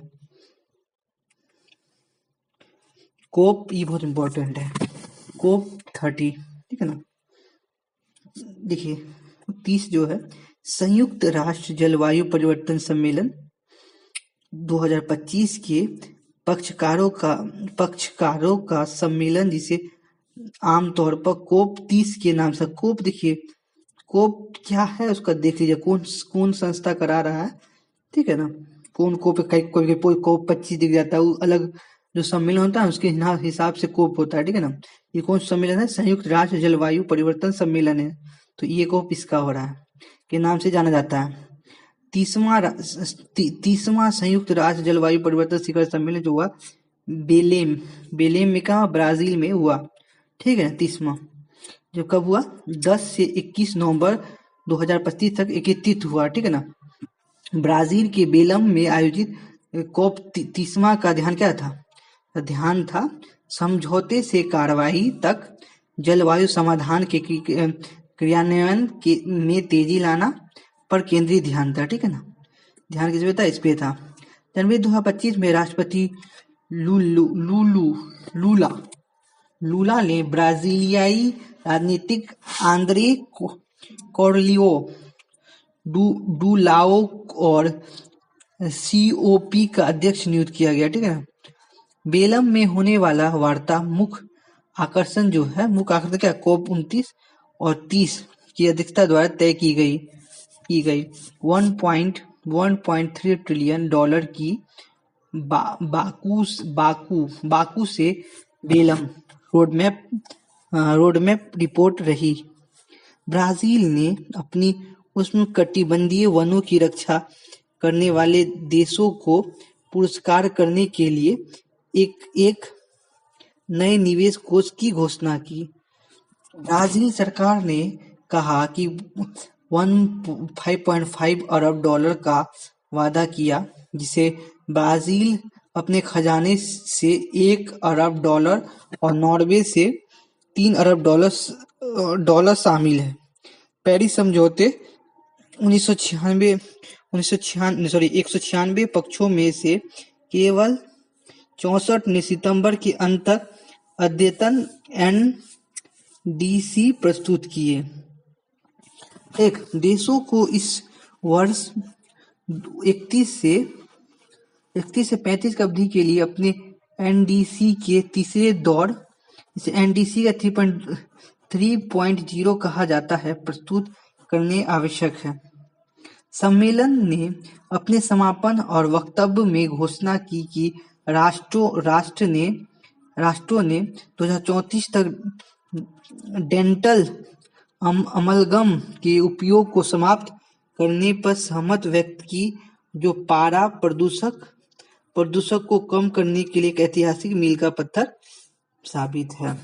कोप, ये बहुत इंपॉर्टेंट है, कोप 30, ठीक है ना। देखिए 30 जो है संयुक्त राष्ट्र जलवायु परिवर्तन सम्मेलन 2025 के पक्षकारों का सम्मेलन, जिसे आमतौर पर कोप 30 के नाम से, कोप देखिए कोप क्या है उसका देख लीजिए, कौन संस्था करा रहा है, ठीक है ना। कौन कोप, कोप 25 दिख जाता है, वो अलग जो सम्मेलन होता है उसके हिसाब से कोप होता है, ठीक है ना। ये कौन सम्मेलन है, संयुक्त राष्ट्र जलवायु परिवर्तन सम्मेलन है, तो ये कोप इसका हो रहा है के नाम से जाना जाता है। तीसवां संयुक्त राष्ट्र जलवायु परिवर्तन शिखर सम्मेलन जो हुआ बेलेम बेलेम में कहा, ब्राजील में हुआ। ठीक है, 30वां जो कब हुआ 10 से 21 नवंबर 2025 तक एकत्रित हुआ। ठीक है ना। ब्राजील के बेलम में आयोजित कॉप 30वां का ध्यान क्या था? ध्यान था समझौते से कार्रवाई तक जलवायु समाधान के क्रियान्वयन में तेजी लाना पर केंद्रित ध्यान था। ठीक है ना। ध्यान किस पे था? इस पे था। जनवरी 2025 में राष्ट्रपति लूला ने ब्राजीलियाई राजनीतिक आंद्रे कोर्लियो डुलाओ और सीओपी का अध्यक्ष नियुक्त किया गया। ठीक है ना। बेलम में होने वाला वार्ता मुख्य आकर्षण क्या? COP 29 और 30 की अध्यक्षता द्वारा तय की गई 1.3 ट्रिलियन डॉलर की बाकू से बेलम रोडमैप रिपोर्ट रही। ब्राजील ने अपनी उष्णकटिबंधीय वनों की रक्षा करने वाले देशों को पुरस्कार करने के लिए एक नए निवेश कोष की घोषणा की। ब्राजील सरकार ने कहा कि 5.5 अरब डॉलर का वादा किया, जिसे ब्राजील अपने खजाने से 1 अरब डॉलर और नॉर्वे से 3 अरब डॉलर शामिल है। पेरिस समझौते 196 पक्षों में से केवल 64 ने सितंबर के अंत तक अद्यतन NDC प्रस्तुत किए। देशों को इस वर्ष 31 से 35 की अवधि के लिए अपने NDC के तीसरे दौर, इसे NDC का 3.0 कहा जाता है, प्रस्तुत करने आवश्यक है। सम्मेलन ने अपने समापन और वक्तव्य में घोषणा की कि राष्ट्रों ने 2034 तक डेंटल अमलगम के उपयोग को समाप्त करने पर सहमति व्यक्त की, जो पारा प्रदूषक को कम करने के लिए एक ऐतिहासिक मील का पत्थर साबित है।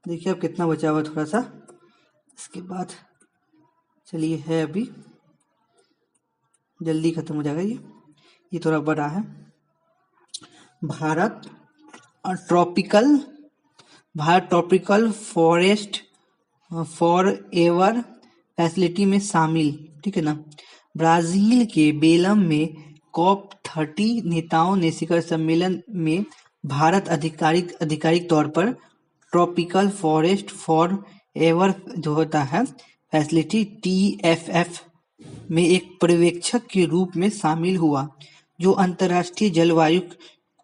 देखिए अब कितना बचा हुआ, थोड़ा सा इसके बाद चलिए है, अभी जल्दी खत्म हो जाएगा ये थोड़ा बड़ा है। Bharat tropical forest forever facility में शामिल। ठीक है ना। ब्राजील के बेलम में COP 30 नेताओं ने शिखर सम्मेलन में भारत आधिकारिक तौर पर ट्रॉपिकल फॉरेस्ट फॉरएवर जो होता है फैसिलिटी TFF में एक पर्यवेक्षक के रूप में शामिल हुआ, जो अंतर्राष्ट्रीय जलवायु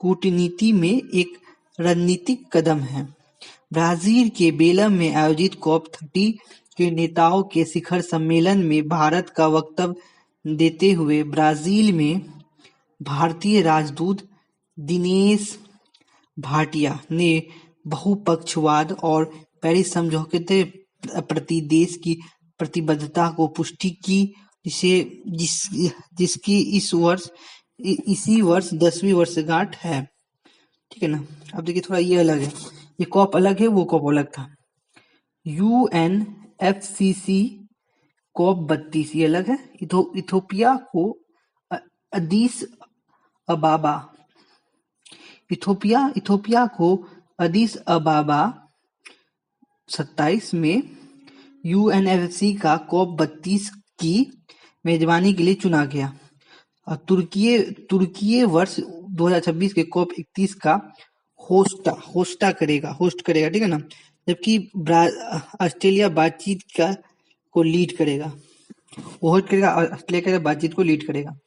कूटनीति में एक रणनीतिक कदम है। ब्राजील के बेलम में आयोजित COP 30 के नेताओं के शिखर सम्मेलन में भारत का वक्तव्य देते हुए ब्राजील में भारतीय राजदूत दिनेश भाटिया ने बहुपक्षवाद और पेरिस समझौते प्रति देश की प्रतिबद्धता को पुष्टि की, जिसकी इसी वर्ष 10वीं वर्षगांठ है। ठीक है ना। अब देखिए थोड़ा ये अलग है, ये COP अलग है, वो COP अलग था। UNFCCC COP 32 ये अलग है। इथोपिया को अदीस अबाबा 27 में UNFCCC का COP 32 की मेजबानी के लिए चुना गया और तुर्की वर्ष 2026 के COP 31 का होस्ट करेगा। ठीक है ना। जबकि ऑस्ट्रेलिया बातचीत को लीड करेगा, ऑस्ट्रेलिया बातचीत को लीड करेगा।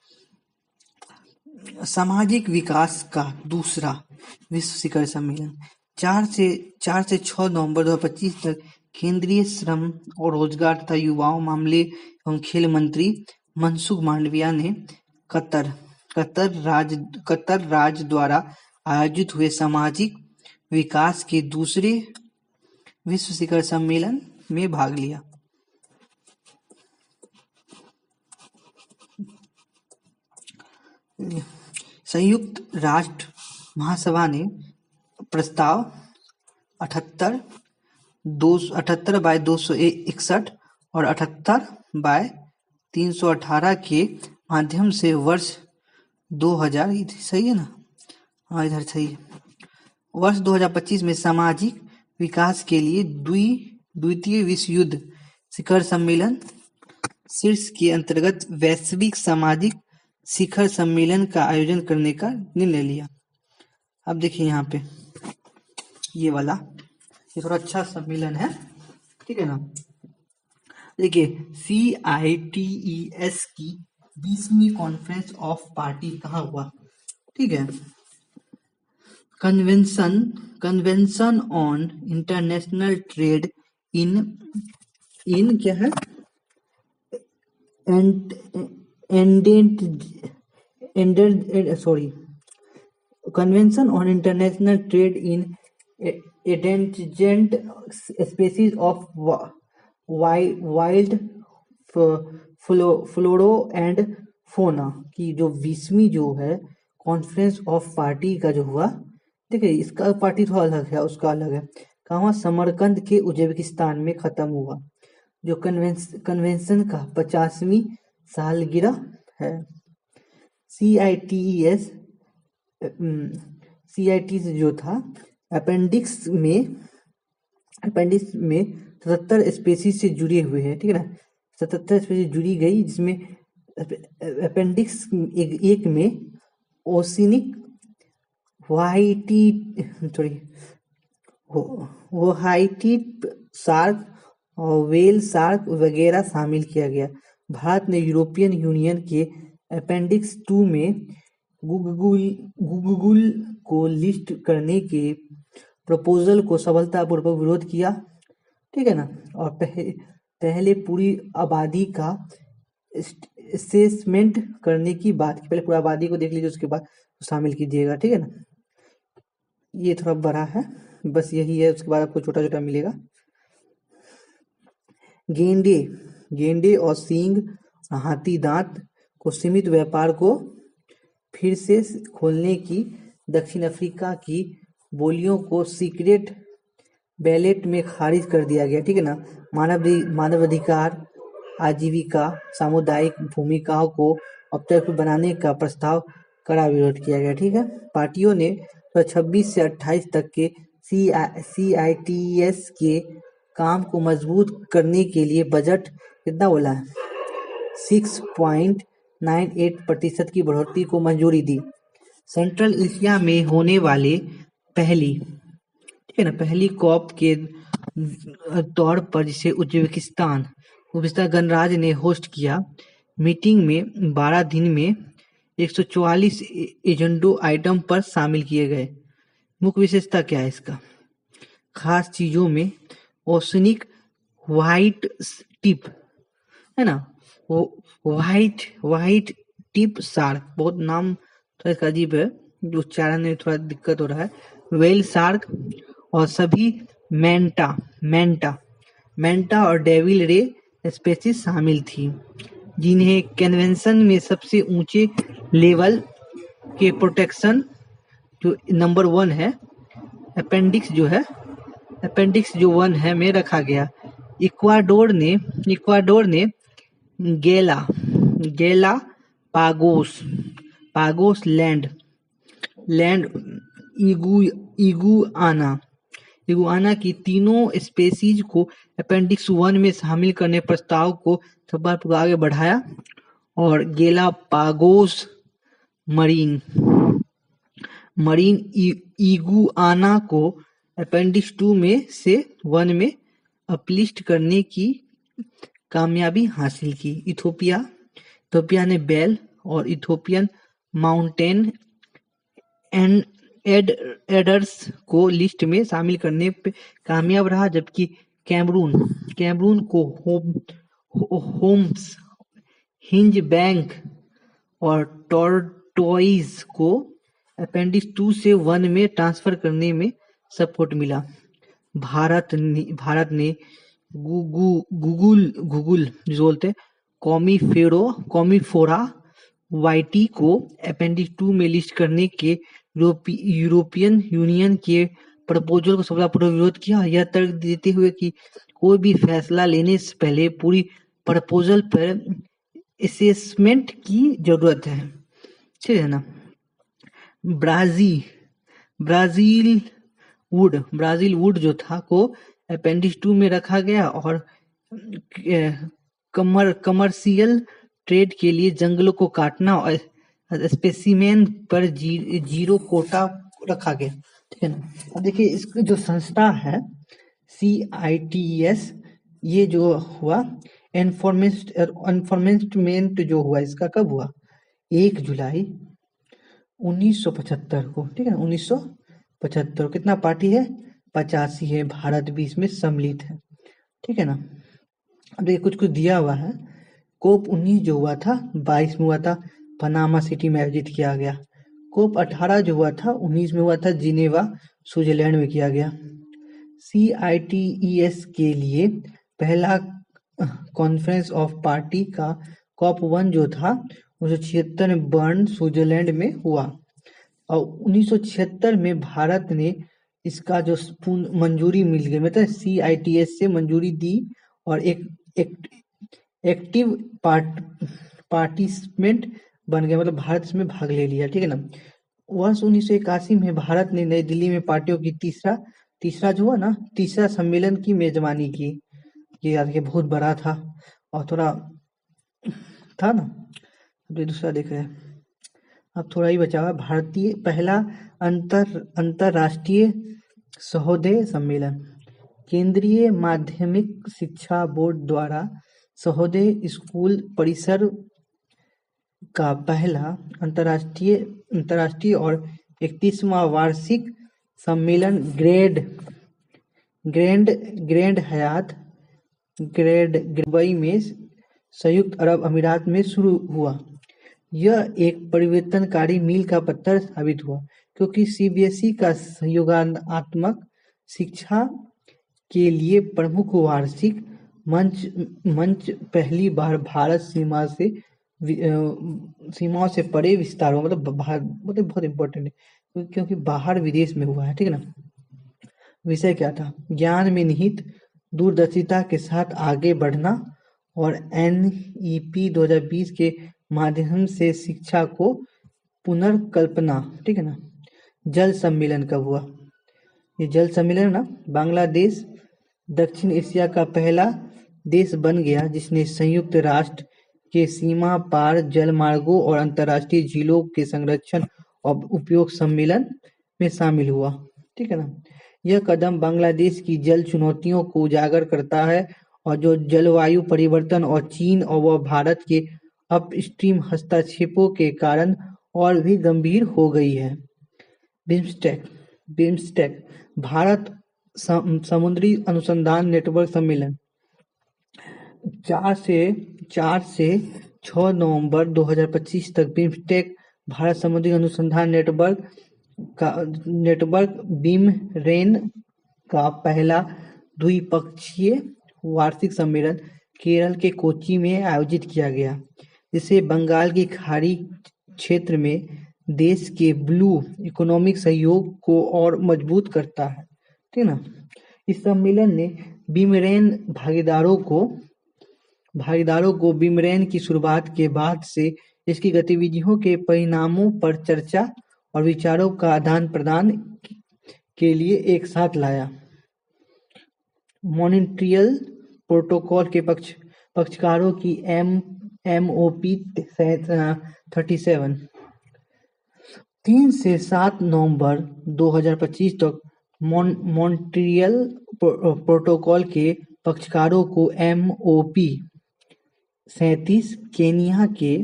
सामाजिक विकास का दूसरा विश्व शिखर सम्मेलन 4 से 6 नवंबर 2025 तक केंद्रीय श्रम और रोजगार तथा युवाओं मामले एवं खेल मंत्री मनसुख मांडविया ने कतर राज्य द्वारा आयोजित हुए सामाजिक विकास के दूसरे विश्व शिखर सम्मेलन में भाग लिया। संयुक्त राष्ट्र महासभा ने प्रस्ताव 78/261 और 78/318 के माध्यम से वर्ष 2000, सही है ना, हाँ इधर सही है, वर्ष 2025 में सामाजिक विकास के लिए द्वितीय विश्व युद्ध शिखर सम्मेलन शीर्ष के अंतर्गत वैश्विक सामाजिक शिखर सम्मेलन का आयोजन करने का निर्णय लिया। अब देखिए यहाँ पे ये वाला, ये थोड़ा अच्छा सम्मेलन है, ठीक है ना। देखिए CITES की 20वीं कॉन्फ्रेंस ऑफ पार्टी कहाँ हुआ, ठीक है। Convention on international trade in क्या है, convention on international trade in endangered species of wild flora and fauna की जो 20वीं जो है कॉन्फ्रेंस ऑफ पार्टी का जो हुआ, देखिए इसका पार्टी थोड़ा अलग है, उसका अलग है, कहाँ समरकंद के उज्बेकिस्तान में खत्म हुआ, जो कन्वेंशन का 50वीं सालगिरह है। CITES जो था अपेंडिक्स में 77 स्पेसीज से जुड़े हुए हैं, ठीक है ना, 77 स्पेसीज जुड़ी गई, जिसमें अपेंडिक्स एक में ओशिनिक व्हाइटिट शार्क और वेल शार्क वगैरह शामिल किया गया। भारत ने यूरोपियन यूनियन के अपेंडिक्स 2 में गूगल को लिस्ट करने के प्रपोजल को सफलतापूर्वक विरोध किया, ठीक है ना, और पहले पूरी आबादी का असेसमेंट करने की बात की, पहले पूरी आबादी को देख लीजिए उसके बाद शामिल कीजिएगा, ठीक है ना। ये थोड़ा बड़ा है, बस यही है, उसके बाद आपको छोटा छोटा मिलेगा। गेंडे और सींग हाथी दांत को सीमित व्यापार को फिर से खोलने की दक्षिण अफ्रीका की बोलियों को सीक्रेट बैलेट में खारिज कर दिया गया, ठीक है ना। मानवाधिकार, आजीविका, सामुदायिक भूमिकाओं को औपचारिक बनाने का प्रस्ताव कड़ा विरोध किया गया, ठीक है। पार्टियों ने 26 से 28 तक के CITES के काम को मजबूत करने के लिए बजट कितना बोला है, 6.98% की बढ़ोतरी को मंजूरी दी। सेंट्रल एशिया में होने वाले पहली कॉप के तौर पर जिसे उज्बेकिस्तान गणराज्य ने होस्ट किया, मीटिंग में 12 दिन में 144 एजेंडो आइटम पर शामिल किए गए। मुख्य विशेषता क्या है इसका, खास चीजों में ओशनिक व्हाइट टिप है ना, वो व्हाइट टिप शार्क, बहुत नाम थोड़ा इसका अजीब है, जो उच्चारण में थोड़ा दिक्कत हो रहा है, वेल शार्क और सभी मेंटा और डेविल रे स्पेसीज शामिल थी, जिन्हें कन्वेंशन में सबसे ऊंचे लेवल के प्रोटेक्शन जो नंबर 1 है, अपेंडिक्स जो 1 है में रखा गया। इक्वाडोर ने गेला पागोस लैंड इगुआना की तीनों स्पेसीज को अपेंडिक्स 1 में शामिल करने प्रस्ताव को सफलतापूर्वक आगे बढ़ाया, और गेलापागोस मरीन इगुआना को अपेंडिक्स 2 में से 1 में अपलिस्ट करने की कामयाबी हासिल की। इथोपिया ने बेल और इथोपियन माउंटेन एडर्स को लिस्ट में शामिल करने पे कामयाब रहा, जबकि कैमरून को होम्स, हिंज बैंक और टॉर्टोइज को अपेंडिक्स 2 से 1 में ट्रांसफर करने में सपोर्ट मिला। भारत ने गूगल जो बोलते हैं कॉमीफोरा वाईटी को अपेंडिक्स 2 में लिस्ट करने के यूरोपियन यूनियन के प्रपोजल को सफलतापूर्वक विरोध किया, यह तर्क देते हुए कि कोई भी फैसला लेने से पहले पूरी प्रपोजल पर असेसमेंट की जरूरत है। ठीक है ना। ब्राजील वुड जो था को अपेंडिक्स 2 में रखा गया और कमर्शियल ट्रेड के लिए जंगलों को काटना और स्पेसिमेन पर जीरो कोटा रखा गया। ठीक है ना। अब देखिए इसकी जो संस्था है CITES, ये जो हुआ एनफोर्समेंट जो हुआ इसका कब हुआ? 1 जुलाई 1975 को। ठीक है ना, 1975। कितना पार्टी है? 85 है। भारत भी इसमें सम्मिलित है। ठीक है ना। अब देखिए कुछ कुछ दिया हुआ है। कोप 19 जो हुआ था 22 में हुआ था, पनामा सिटी में आयोजित किया गया। कोप 18 जो हुआ था 19 में हुआ था, जिनेवा स्विट्जरलैंड में किया गया। CITES के लिए पहला कॉन्फ्रेंस ऑफ पार्टी का कॉप 1 जो था 1976 में बर्न स्विट्जरलैंड में हुआ और 1976 में भारत ने इसका जो मंजूरी मिल गई, मतलब CITES से मंजूरी दी और एक एक्टिव पार्टिसिपेंट बन गया, मतलब भारत इसमें भाग ले लिया। ठीक है ना। वर्ष 1981 में भारत ने नई दिल्ली में पार्टियों की तीसरा जो हुआ ना, तीसरा सम्मेलन की मेजबानी की। ये याद के बहुत बड़ा था और थोड़ा था ना। अब दूसरा देख रहे हैं, अब थोड़ा ही बचा हुआ। भारतीय पहला अंतरराष्ट्रीय सहोदय सम्मेलन। केंद्रीय माध्यमिक शिक्षा बोर्ड द्वारा सहोदय स्कूल परिसर का पहला अंतरराष्ट्रीय और 31वां वार्षिक सम्मेलन ग्रैंड हयात दुबई में संयुक्त अरब अमीरात में शुरू हुआ। यह एक परिवर्तनकारी मील का पत्थर साबित हुआ क्योंकि CBSE का सहयोगात्मक शिक्षा के लिए प्रमुख वार्षिक मंच पहली बार भारत सीमाओं से परे विस्तार हुआ, मतलब बहुत इंपॉर्टेंट है क्योंकि बाहर विदेश में हुआ है। ठीक है ना। विषय क्या था? ज्ञान में निहित दूरदर्शिता के साथ आगे बढ़ना और NEP 2020 के माध्यम से शिक्षा को पुनर्कल्पना। ठीक है ना। जल सम्मेलन कब हुआ? ये जल सम्मेलन ना, बांग्लादेश दक्षिण एशिया का पहला देश बन गया जिसने संयुक्त राष्ट्र के सीमा पार जलमार्गों और अंतर्राष्ट्रीय झीलों के संरक्षण और उपयोग सम्मेलन में शामिल हुआ। ठीक है ना। यह कदम बांग्लादेश की जल चुनौतियों को उजागर करता है और जो जलवायु परिवर्तन और चीन और वह भारत के अपस्ट्रीम हस्तक्षेपों के कारण और भी गंभीर हो गई है। बिम्स्टेक भारत समुद्री अनुसंधान नेटवर्क सम्मेलन 4 से 6 नवंबर 2025 तक बिम्स्टेक भारत समुद्री अनुसंधान नेटवर्क BIMREN का पहला द्विपक्षीय वार्षिक सम्मेलन केरल के कोच्चि में आयोजित किया गया, जिसे बंगाल की खाड़ी क्षेत्र में देश के ब्लू इकोनॉमिक सहयोग को और मजबूत करता है। ठीक ना। इस सम्मेलन ने BIMREN भागीदारों को BIMREN की शुरुआत के बाद से इसकी गतिविधियों के परिणामों पर चर्चा और विचारों का आदान प्रदान के लिए एक साथ लाया। मॉन्ट्रियल प्रोटोकॉल के पक्षकारों की MOP 37 3 से 7 नवंबर 2025 तक मॉन्ट्रियल प्रोटोकॉल के पक्षकारों को MOP 37 केन्या के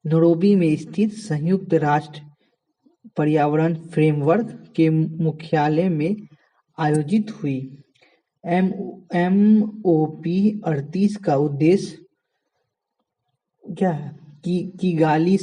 नैरोबी में स्थित संयुक्त राष्ट्र पर्यावरण फ्रेमवर्क के मुख्यालय में आयोजित हुई। MOP 38 का उद्देश्य क्या है? किगाली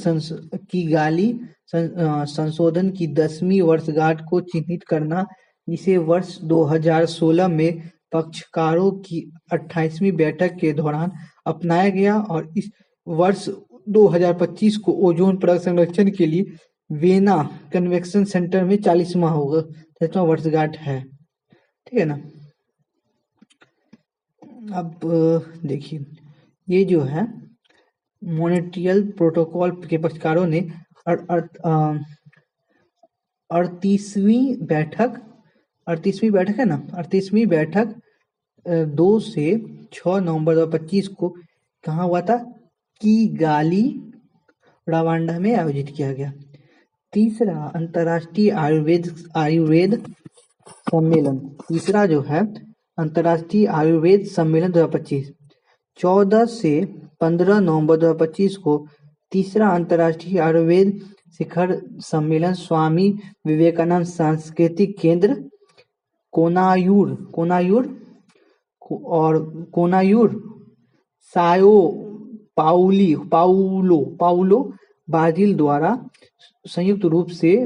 संशोधन की 10वीं वर्षगांठ को चिन्हित करना, जिसे वर्ष 2016 में पक्षकारों की 28वीं बैठक के दौरान अपनाया गया और इस वर्ष 2025 को ओजोन परत संरक्षण के लिए वेना कन्वेंशन सेंटर में 40वां होगा, 40वां वर्षगांठ है। ठीक है ना। अब देखिए, ये जो है मॉन्ट्रियल प्रोटोकॉल के पक्षकारों ने 38वीं बैठक है ना, 38वीं बैठक 2 से 6 नवंबर 2025 को कहाँ हुआ था? किगाली, रवांडा में आयोजित किया गया। तीसरा अंतर्राष्ट्रीय आयुर्वेद सम्मेलन, तीसरा जो है अंतर्राष्ट्रीय आयुर्वेद सम्मेलन 2025, 14 से 15 नवंबर 2025 को तीसरा अंतर्राष्ट्रीय आयुर्वेद शिखर सम्मेलन स्वामी विवेकानंद सांस्कृतिक केंद्र कोनायूर सायो पाउलो ब्राजील द्वारा संयुक्त रूप से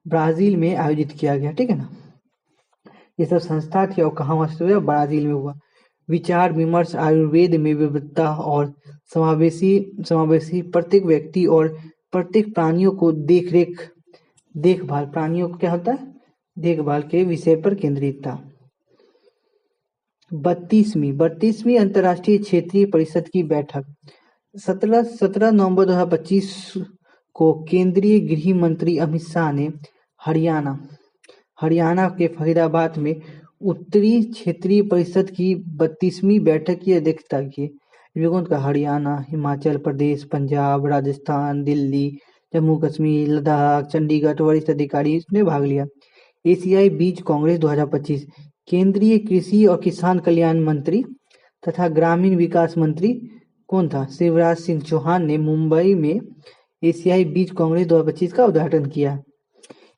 ब्राजील में आयोजित किया गया। ठीक है ना। ये सब संस्था थी और कहाँ हुआ? ब्राजील में हुआ। विचार विमर्श आयुर्वेद में विविधता और समावेशी प्रत्येक व्यक्ति और प्रत्येक प्राणियों को देखभाल, प्राणियों को क्या होता है? देखभाल के विषय पर केंद्रित था। 32वीं अंतर्राष्ट्रीय क्षेत्रीय परिषद की बैठक 17 नवंबर 2025 को केंद्रीय गृह मंत्री अमित शाह ने हरियाणा के फरीदाबाद में उत्तरी क्षेत्रीय परिषद की 32वीं बैठक की अध्यक्षता की। कौन का? हरियाणा, हिमाचल प्रदेश, पंजाब, राजस्थान, दिल्ली, जम्मू कश्मीर, लद्दाख, चंडीगढ़ वरिष्ठ अधिकारी इसने भाग लिया। एशियाई बीज कांग्रेस 2025, केंद्रीय कृषि और किसान कल्याण मंत्री तथा ग्रामीण विकास मंत्री कौन था? शिवराज सिंह चौहान ने मुंबई में एशियाई बीज कांग्रेस 2025 का उद्घाटन किया।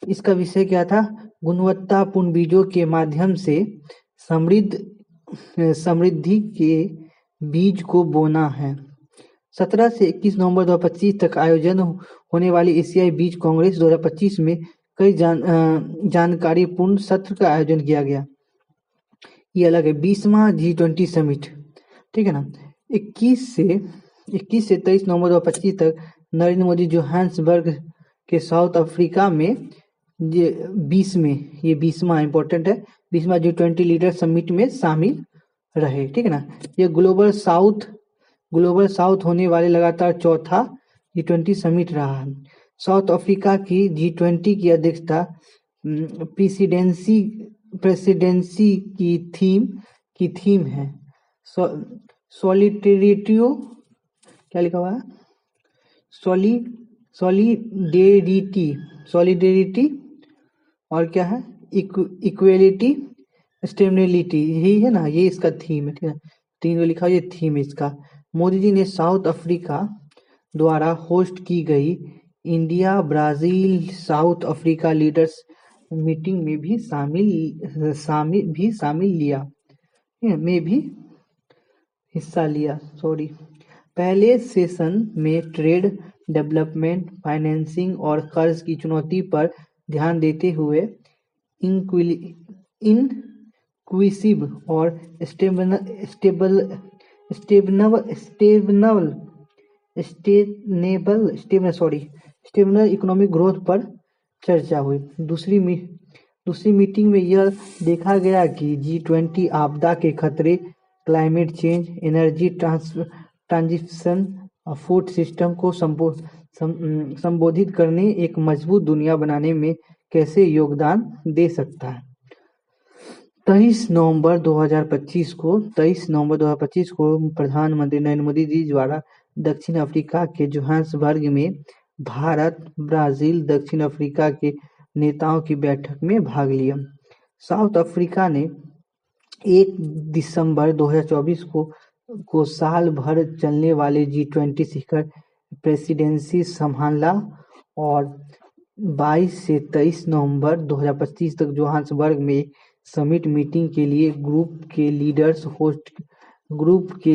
इसका विषय क्या था? गुणवत्तापूर्ण बीजों के माध्यम से समृद्धि के बीज को बोना है। 17 से 21 नवंबर 2025 तक आयोजन होने वाली एशियाई बीज कांग्रेस 2025 में कई जानकारीपूर्ण सत्र का आयोजन किया गया। ये अलग है। 20वां G20 समिट, ठीक है ना। 21 से 23 नवंबर 2025 तक नरेंद्र मोदी जोहान्सबर्ग के साउथ अफ्रीका में 20वां इंपॉर्टेंट है, 20वां G20 लीडर समिट में शामिल रहे। ठीक है ना। ये ग्लोबल साउथ होने वाले लगातार चौथा G20 समिट रहा है। साउथ अफ्रीका की G20 की अध्यक्षता प्रेसिडेंसी की थीम है सॉलिडेरिटी, क्या लिखा हुआ है? सॉलिडेरिटी और क्या है? इक्वेलिटी, स्टेबिलिटी, यही है ना, ये इसका थीम है। ठीक है, 3 को लिखा, ये थीम है इसका। मोदी जी ने साउथ अफ्रीका द्वारा होस्ट की गई India Brazil south Africa leaders meeting में भी हिस्सा लिया। पहले सेशन में ट्रेड, डेवलपमेंट, फाइनेंसिंग और कर्ज की चुनौती पर ध्यान देते हुए इंक्लूसिव और स्टेबल इकोनॉमिक ग्रोथ पर चर्चा हुई। दूसरी मीटिंग में यह देखा गया कि G20 आपदा के खतरे, क्लाइमेट चेंज, एनर्जी ट्रांजिशन और फूड सिस्टम को संबोधित करने एक मजबूत दुनिया बनाने में कैसे योगदान दे सकता है। 23 नवंबर 2025 को प्रधानमंत्री नरेंद्र मोदी जी द्वारा दक्षिण अफ्रीका के जोहान्सबर्ग में भारत, ब्राजील, दक्षिण अफ्रीका के नेताओं की बैठक में भाग लिया। साउथ अफ्रीका ने 1 दिसंबर 2024 को साल भर चलने वाले G20 शिखर प्रेसिडेंसी संभाला और 22 से 23 नवंबर 2025 तक जोहान्सबर्ग में समिट मीटिंग के लिए ग्रुप के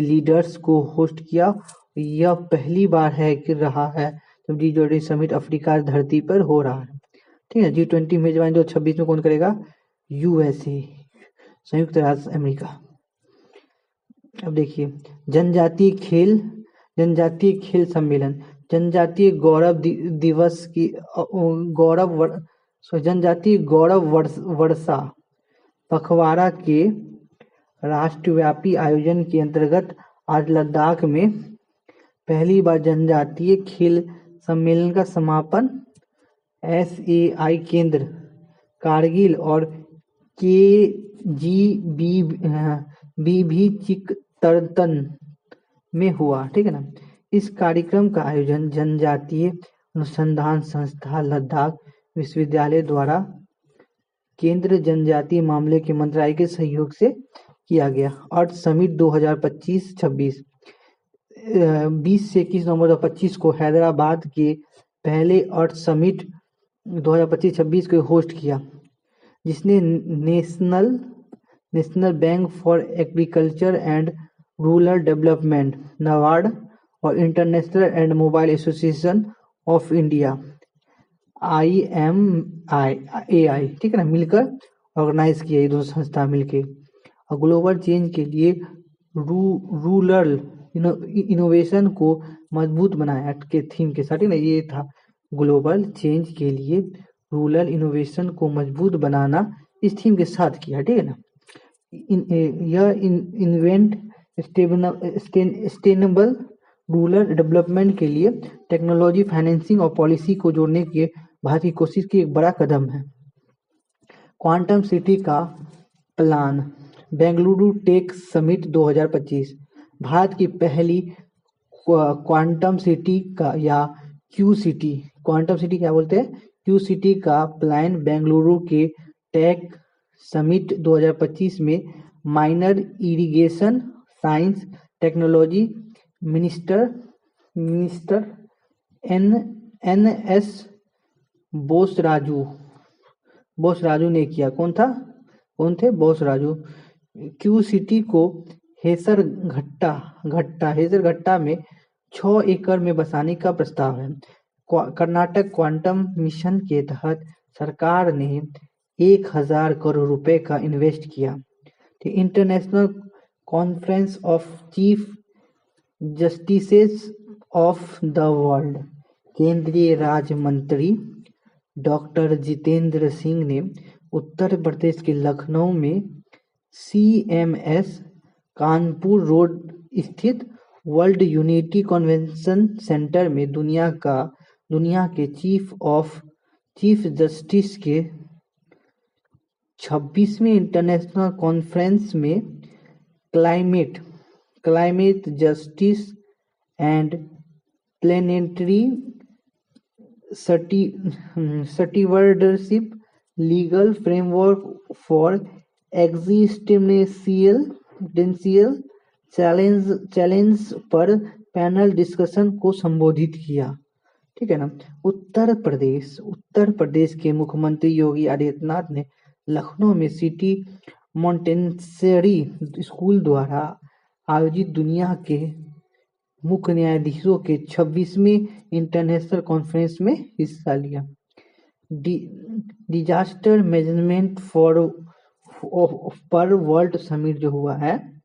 लीडर्स को होस्ट किया। यह पहली बार रहा है जब G20 समिट अफ्रीका धरती पर हो रहा है। ठीक है। G20 मेजबानी 2026 में कौन करेगा? USA, संयुक्त राज्य अमेरिका। अब देखिए, जनजातीय खेल जनजातीय खेल सम्मेलन, जनजातीय गौरव दिवस की जनजातीय गौरव वर्षा पखवाड़ा के राष्ट्रव्यापी आयोजन के अंतर्गत आज लद्दाख में पहली बार जनजातीय खेल सम्मेलन का समापन SAI केंद्र कारगिल और KGBV चिकतरतन में हुआ। ठीक है ना। इस कार्यक्रम का आयोजन जनजातीय अनुसंधान संस्था लद्दाख विश्वविद्यालय द्वारा केंद्र जनजातीय मामले के मंत्रालय के सहयोग से किया गया। अर्थ समिट 2025-26 20 से 21 नवंबर 2025 को हैदराबाद के पहले अर्थ समिट 2025-26 को होस्ट किया, जिसने National Bank for Agriculture and Rural Development NABARD और International and Mobile Association of India IMAI ठीक है ना मिलकर ऑर्गेनाइज किया। ये दोनों संस्था मिलके और ग्लोबल चेंज के लिए रूरल इनोवेशन को मजबूत बनाया के थीम के साथ। ठीक है ना, ये था ग्लोबल चेंज के लिए रूरल इनोवेशन को मजबूत बनाना, इस थीम के साथ किया। ठीक है ना। यह इन्वेंट सस्टेनेबल रूरल डेवलपमेंट के लिए टेक्नोलॉजी, फाइनेंसिंग और पॉलिसी को जोड़ने के भारत की कोशिश की एक बड़ा कदम है। क्वांटम सिटी का plan, Bengaluru tech summit 2025 Bharat की पहली क्वांटम सिटी का या क्यू सिटी, क्वांटम सिटी क्या बोलते हैं, क्यू सिटी का प्लान बेंगलुरु के टेक समिट 2025 में minor irrigation science technology minister NS बोसराजू ने किया। कौन थे? बोसराजू। क्यू सिटी को हेसरघट्टा में 6 एकड़ में बसाने का प्रस्ताव है। कर्नाटक क्वांटम मिशन के तहत सरकार ने 1000 करोड़ रुपए का इन्वेस्ट किया। International conference of chief justices of the world, केंद्रीय राज्य मंत्री डॉक्टर जितेंद्र सिंह ने उत्तर प्रदेश के लखनऊ में CMS कानपुर रोड स्थित वर्ल्ड यूनिटी कन्वेंशन सेंटर में दुनिया के चीफ जस्टिस के 26वें इंटरनेशनल कॉन्फ्रेंस में climate justice and planetary stewardship legal framework for existential challenge पर पैनल डिस्कशन को संबोधित किया। ठीक है ना। उत्तर प्रदेश के मुख्यमंत्री योगी आदित्यनाथ ने लखनऊ में सिटी मॉन्टेसरी स्कूल द्वारा आयोजित दुनिया के मुख्य न्यायाधीशों के 26वें इंटरनेशनल कॉन्फ्रेंस में हिस्सा लिया। डिजास्टर मैनेजमेंट पर वर्ल्ड समिट जो हुआ है,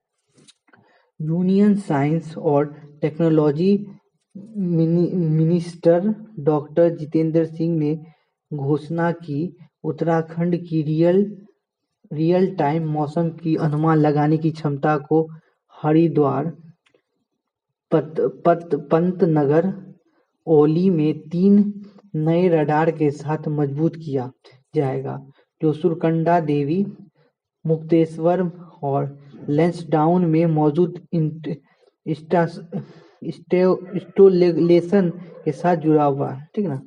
यूनियन साइंस और technology minister doctor Jitendra Singh ने घोषणा की उत्तराखंड की रियल टाइम मौसम की अनुमान लगाने की क्षमता को हरिद्वार, पंतनगर, ओली में 3 नए रडार के साथ मजबूत किया जाएगा, जो सुरकंडा देवी, मुक्तेश्वर और लैंसडाउन में मौजूद इंस्टॉलेशन के साथ जुड़ा हुआ है। ठीक है ना।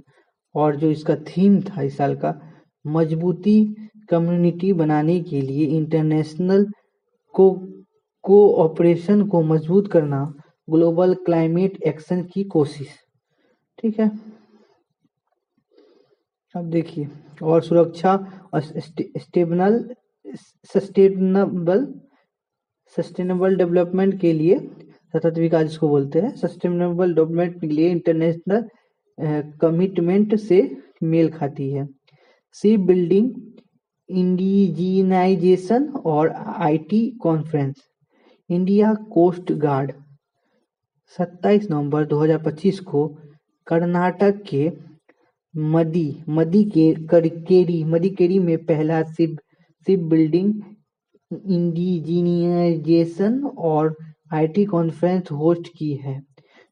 और जो इसका थीम था इस साल का, मजबूती कम्युनिटी बनाने के लिए इंटरनेशनल कोऑपरेशन को मजबूत करना, ग्लोबल क्लाइमेट एक्शन की कोशिश। ठीक है। अब देखिए, और सुरक्षा और सस्टेनेबल डेवलपमेंट के लिए, सतत विकास जिसको बोलते हैं, सस्टेनेबल डेवलपमेंट के लिए इंटरनेशनल कमिटमेंट से मेल खाती है। शिप बिल्डिंग, इंडिजीनाइजेशन और IT conference. India coast guard 27 नवंबर 2025 को कर्नाटक के मदिकेरी में पहला शिप बिल्डिंग इंडिजीनियराइजेशन और आईटी कॉन्फ्रेंस होस्ट की है,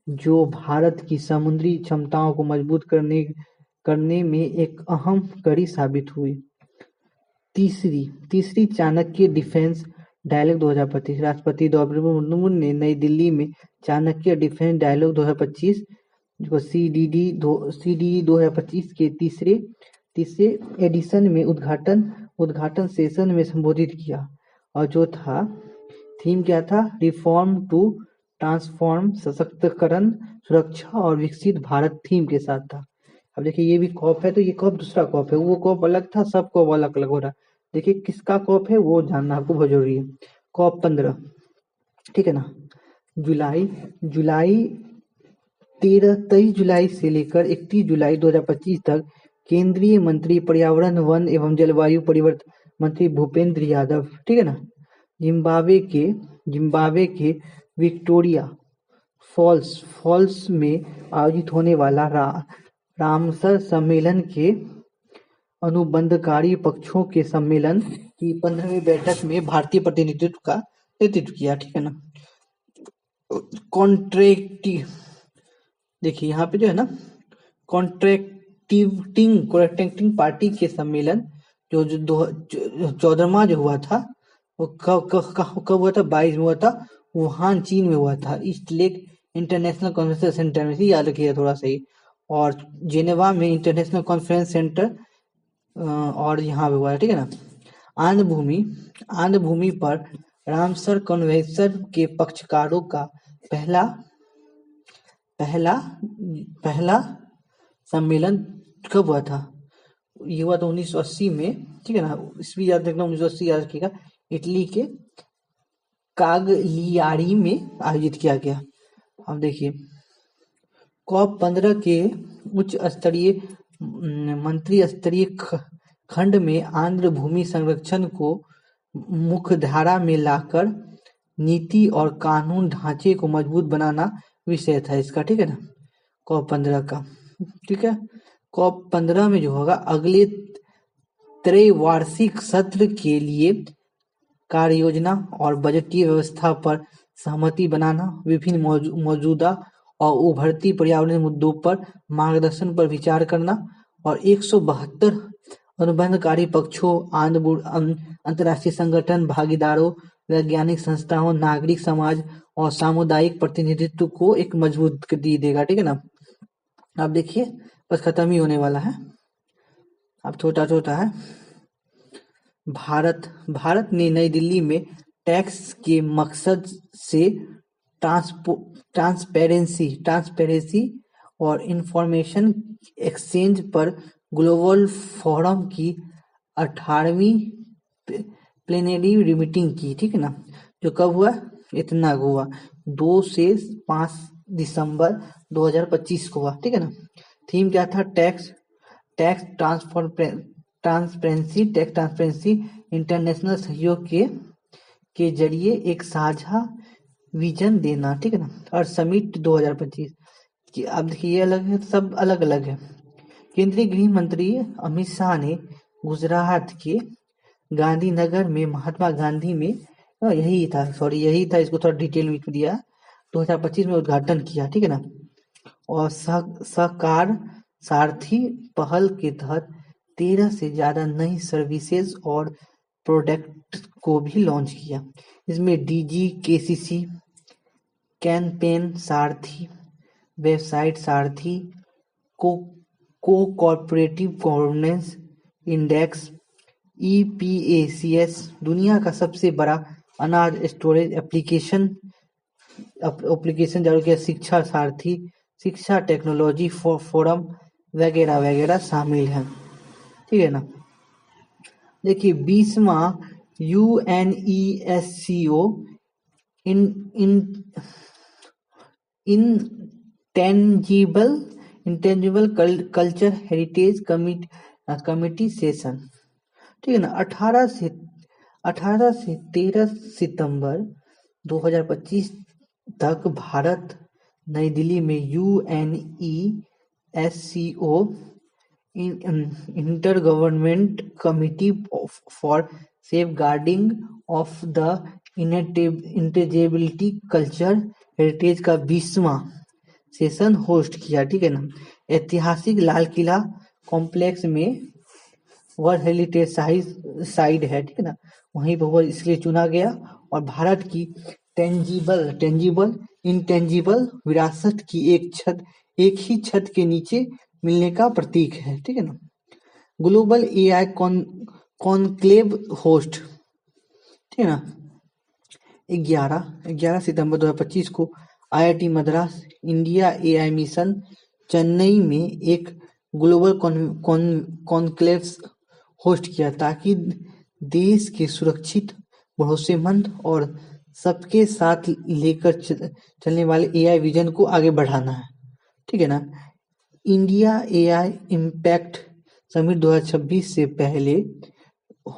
जो भारत की समुद्री क्षमताओं को मजबूत करने में एक अहम कड़ी साबित हुई। तीसरी चाणक्य डिफेंस डायलॉग 2025। राष्ट्रपति द्रौपदी मुर्मू ने नई दिल्ली में चाणक्य डिफेंस डायलॉग 2025 जो सीडीडी 2025 के तीसरे एडिशन में उद्घाटन सेशन में संबोधित किया, और जो था थीम क्या था, रिफॉर्म टू ट्रांसफॉर्म, सशक्तिकरण, सुरक्षा और विकसित भारत थीम के साथ था। अब देखिए ये भी कॉप है, तो ये कॉप दूसरा कॉप है, वो कॉप अलग था, सब कॉप अलग अलग हो रहा है। देखिए किसका कॉप है वो जानना आपको बहुत जरूरी है। कॉप 15, ठीक है ना, जुलाई 23 जुलाई से लेकर 31 जुलाई 2025 तक केंद्रीय मंत्री पर्यावरण, वन एवं जलवायु परिवर्तन मंत्री भूपेंद्र यादव, ठीक है ना, जिम्बाब्वे के विक्टोरिया फॉल्स में आयोजित होने वाला रामसर सम्मेलन के अनुबंधकारी पक्षों के सम्मेलन की 15वीं बैठक में भारतीय प्रतिनिधित्व का नेतृत्व किया, ठीक है ना। कॉन्ट्रैक्टिंग, देखिए यहाँ पे जो है ना, कॉन्ट्रैक्टिंग पार्टी के सम्मेलन जो 14वां जो हुआ था वो कब हुआ था, 22 में हुआ था, वुहान चीन में हुआ था, east lake international conference centre में, याद रखिएगा थोड़ा सा ही, और जेनेवा में इंटरनेशनल कॉन्फ्रेंस सेंटर और यहाँ पे हुआ है, ठीक है ना। आंध्र भूमि पर रामसर कन्वेंशन के पक्षकारों का पहला सम्मेलन कब हुआ था, ये हुआ था 1980 में, ठीक है ना। इसलिए याद रखना 1980 याद रखिएगा, इटली के कागलियारी में आयोजित किया गया। अब देखिए कॉप 15 के उच्च स्तरीय मंत्री स्तरीय खंड में आंध्र भूमि संरक्षण को मुख्यधारा में लाकर नीति और कानून ढांचे को मजबूत बनाना विषय था इसका, ठीक है ना, कॉप 15 का, ठीक है। कॉप 15 में जो होगा अगले त्रैवार्षिक सत्र के लिए कार्य योजना और बजटीय व्यवस्था पर सहमति बनाना, विभिन्न मौजूदा और उभरती पर्यावरण मुद्दों पर मार्गदर्शन पर विचार करना, और 172 अनुबंधकारी पक्षों, अंतर्राष्ट्रीय संगठन, भागीदारों, वैज्ञानिक संस्थाओं, नागरिक समाज और सामुदायिक प्रतिनिधित्व को एक मजबूत गति देगा, ठीक है ना। अब देखिए बस खत्म ही होने वाला है, अब छोटा है। भारत ने नई दिल्ली में टैक्स के मकसद से ट्रांसपेरेंसी और इंफॉर्मेशन एक्सचेंज पर ग्लोबल फोरम की 18वीं प्लेनरी मीटिंग की, ठीक है ना, जो कब हुआ, इतना हुआ 2 से 5 दिसंबर 2025 को हुआ, ठीक है ना। थीम क्या था, टैक्स ट्रांसपेरेंसी इंटरनेशनल सहयोग के जरिए एक साझा विजन देना, ठीक है ना। और समिट 2025 की, अब देखिए ये अलग है, सब अलग अलग है। केंद्रीय गृह मंत्री अमित शाह ने गुजरात के गांधीनगर में महात्मा गांधी में यही था, इसको थोड़ा डिटेल में दिया, 2025 में उद्घाटन किया, ठीक है ना। और सहकार सारथी पहल के तहत 13 से ज्यादा नई सर्विसेज और प्रोडक्ट को भी लॉन्च किया। इसमें डीजी केसीसी, कैंपेन सारथी, वेबसाइट सारथी, कोऑपरेटिव गवर्नेंस इंडेक्स, ईपीएसीएस, दुनिया का सबसे बड़ा अनाज स्टोरेज एप्लीकेशन जारी किया, शिक्षा सारथी, शिक्षा टेक्नोलॉजी फोरम वगैरह वगैरह शामिल है, ठीक है ना। देखिए 20वां UNESCO intangible culture heritage committee session, ठीक है ना। 18 से 13 सितंबर 2025 तक भारत नई दिल्ली में UNESCO inter government committee for safeguarding of the intellectual culture heritage का 20वां सेशन होस्ट किया, ठीक है ना। ऐतिहासिक लाल किला कॉम्प्लेक्स में वर्ल्ड हेरिटेज साइट है, ठीक है ना, वहीं पर वो इसलिए चुना गया और भारत की टेंजिबल इंटेंजिबल विरासत की एक ही छत के नीचे मिलने का प्रतीक है, ठीक है ना। ग्लोबल एआई कॉन्क्लेव होस्ट, ठीक है ना, 11 सितंबर 2025 को IIT Madras India AI mission Chennai में एक ग्लोबल कॉन्क्लेव होस्ट किया ताकि देश के सुरक्षित, भरोसेमंद और सबके साथ लेकर चलने वाले एआई विजन को आगे बढ़ाना है, ठीक है ना। इंडिया एआई इम्पैक्ट समिट 2026 से पहले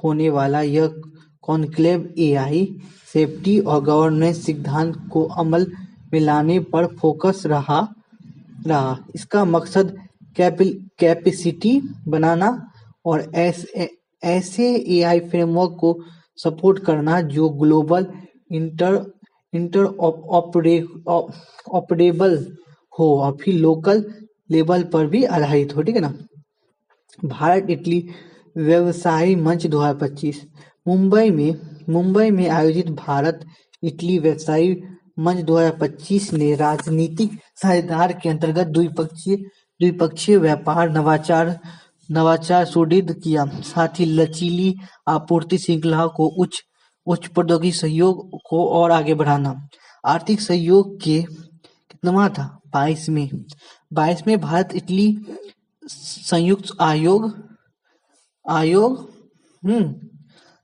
होने वाला यह कॉन्क्लेव एआई सेफ्टी और गवर्नेंस सिद्धांत को अमल में लाने पर फोकस रहा। इसका मकसद कैपेसिटी बनाना और ऐसे एआई फ्रेमवर्क को सपोर्ट करना जो ग्लोबल ऑपरेबल हो और फिर लोकल लेवल पर भी आधारित हो, ठीक है ना। भारत इटली व्यवसायी मंच 2025 मुंबई में आयोजित भारत इटली व्यवसायी मंच 2025 ने राजनीतिक साझेदार के अंतर्गत द्विपक्षीय व्यापार नवाचार सुदृढ़ किया, साथ ही लचीली आपूर्ति श्रृंखला को उच्च प्रौद्योगिकी सहयोग को और आगे बढ़ाना। आर्थिक सहयोग के कितनावा था 22 में भारत इटली संयुक्त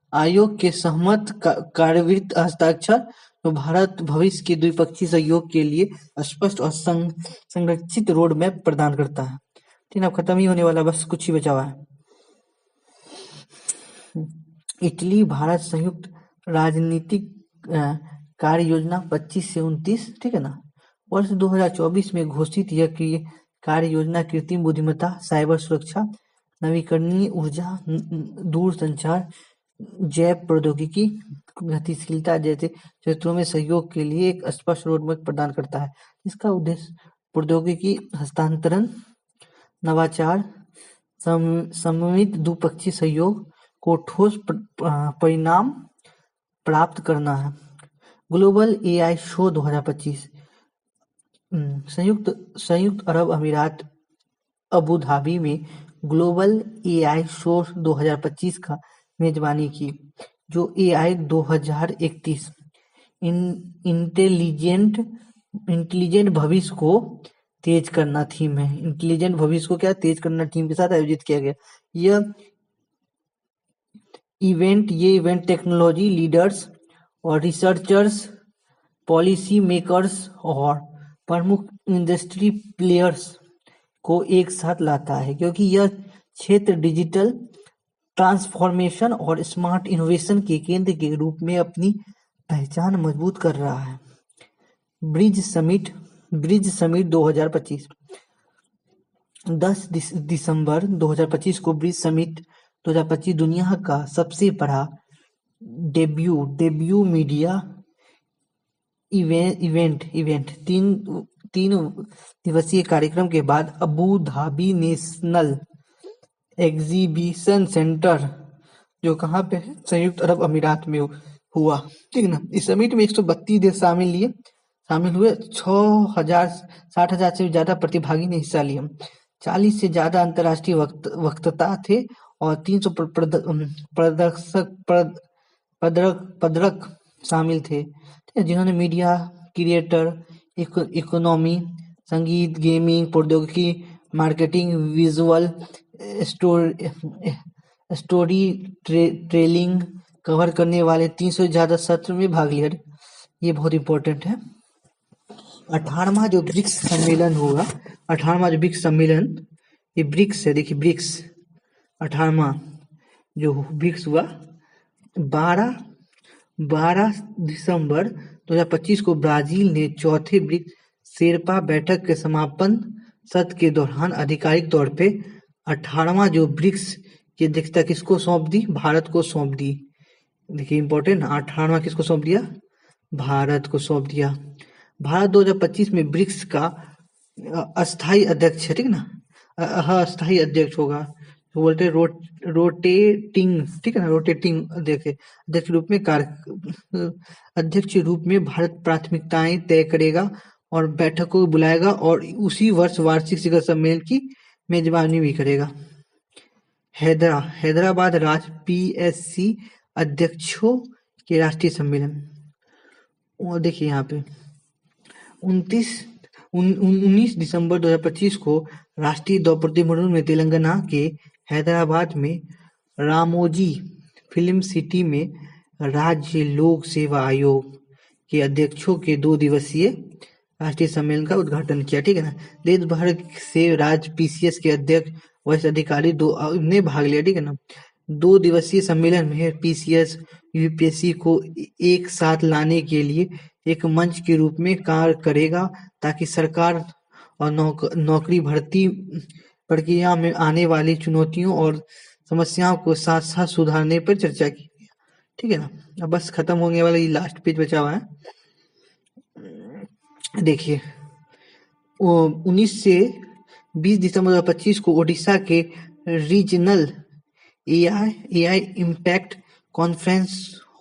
आयोग के सहमत कार्यविधि हस्ताक्षर तो भारत भविष्य के द्विपक्षीय सहयोग के लिए स्पष्ट और संरक्षित रोड मैप प्रदान करता है। ठीक है, अब खत्म ही होने वाला, बस कुछ ही बचा हुआ है। इटली भारत संयुक्त राजनीतिक कार्य योजना 25 से 29, ठीक है ना। वर्ष 2024 में घोषित यह कार्य योजना कृत्रिम बुद्धिमत्ता, साइबर सुरक्षा, नवीकरणीय ऊर्जा, दूरसंचार, जैव प्रौद्योगिकी, गतिशीलता जैसे क्षेत्रों में सहयोग के लिए एक स्पष्ट रोडमैप प्रदान करता है। इसका उद्देश्य प्रौद्योगिकी हस्तांतरण, नवाचार, समन्वित द्विपक्षीय सहयोग को ठोस परिणाम प्राप्त करना है। ग्लोबल एआई शो 2025 संयुक्त अरब अमीरात अबू धाबी में ग्लोबल एआई शो 2025 का मेजबानी की, जो एआई 2031 इंटेलिजेंट भविष्य को तेज करना थीम है। इंटेलिजेंट भविष्य को क्या तेज करना थीम के साथ आयोजित किया गया। ये इवेंट टेक्नोलॉजी लीडर्स और रिसर्चर्स, पॉलिसी मेकर्स और प्रमुख इंडस्ट्री प्लेयर्स को एक साथ लाता है, क्योंकि यह क्षेत्र डिजिटल ट्रांसफॉर्मेशन और स्मार्ट इनोवेशन के केंद्र के रूप में अपनी पहचान मजबूत कर रहा है। ब्रिज समिट 2025 10 दिसंबर 2025 को ब्रिज समिट 2025 दुनिया का सबसे बड़ा डेब्यू मीडिया इवेंट 3 दिवसीय कार्यक्रम के बाद Abu Dhabi national exhibition centre, जो कहाँ पे है, संयुक्त अरब अमीरात में हुआ। ठीक ना। इस समिट में 132 देश शामिल हुए। 60,000 से ज्यादा प्रतिभागी ने हिस्सा लिया। 40 से ज्यादा अंतर्राष्ट्रीय वक्ता थे और 300 प्रदर्शक शामिल थे, जिन्होंने मीडिया, क्रिएटर इकोनॉमी, संगीत, गेमिंग, प्रौद्योगिकी, marketing, visual story telling cover करने वाले 300 से ज्यादा सत्र में भाग लिया। ये बहुत इंपॉर्टेंट है। 18वां जो ब्रिक्स सम्मेलन होगा, 18वां जो ब्रिक्स सम्मेलन, ये ब्रिक्स है, देखिए ब्रिक्स 18वां जो ब्रिक्स हुआ 12 दिसंबर 2025 को ब्राजील ने चौथे ब्रिक्स शेरपा बैठक के समापन सत्र के दौरान आधिकारिक तौर पे 18वां जो ब्रिक्स की अध्यक्षता किसको सौंप दी? भारत को सौंप दी। देखिए इंपॉर्टेंट, 18वां किसको सौंप दिया? भारत को सौंप दिया। भारत 2025 में ब्रिक्स का अस्थायी अध्यक्ष है, ठीक ना, अस्थायी अध्यक्ष होगा, तो बोलते हैं रोटेटिंग, ठीक है ना, रोटेटिंग अध्यक्ष रूप में अध्यक्ष रूप में भारत प्राथमिकताएं तय करेगा और बैठकों को बुलाएगा और उसी वर्ष वार्षिक शिखर सम्मेलन की मेजबानी भी करेगा। हैदराबाद राज्य पीएससी अध्यक्षों के राष्ट्रीय सम्मेलन, और देखिए यहाँ पे 19 दिसंबर 2025 को राष्ट्रीय द्रौपदी मुर्मू में तेलंगाना के हैदराबाद में रामोजी फिल्म सिटी में राज्य लोक सेवा आयोग के अध्यक्षों के 2 दिवसीय राष्ट्रीय सम्मेलन का उद्घाटन किया, ठीक है ना। देश भर से राज्य पीसीएस के अध्यक्ष वरिष्ठ अधिकारी ने भाग लिया, ठीक है ना। 2 दिवसीय सम्मेलन में पीसीएस यूपीएससी को एक साथ लाने के लिए एक मंच के रूप में कार्य करेगा ताकि सरकार और नौकरी भर्ती प्रक्रिया में आने वाली चुनौतियों और समस्याओं को साथ साथ सुधारने पर चर्चा की, ठीक है ना। अब बस खत्म होने वाला ये लास्ट पेज बचा हुआ है। देखिए 19 से 20 दिसंबर 2025 को ओडिशा के regional AI impact conference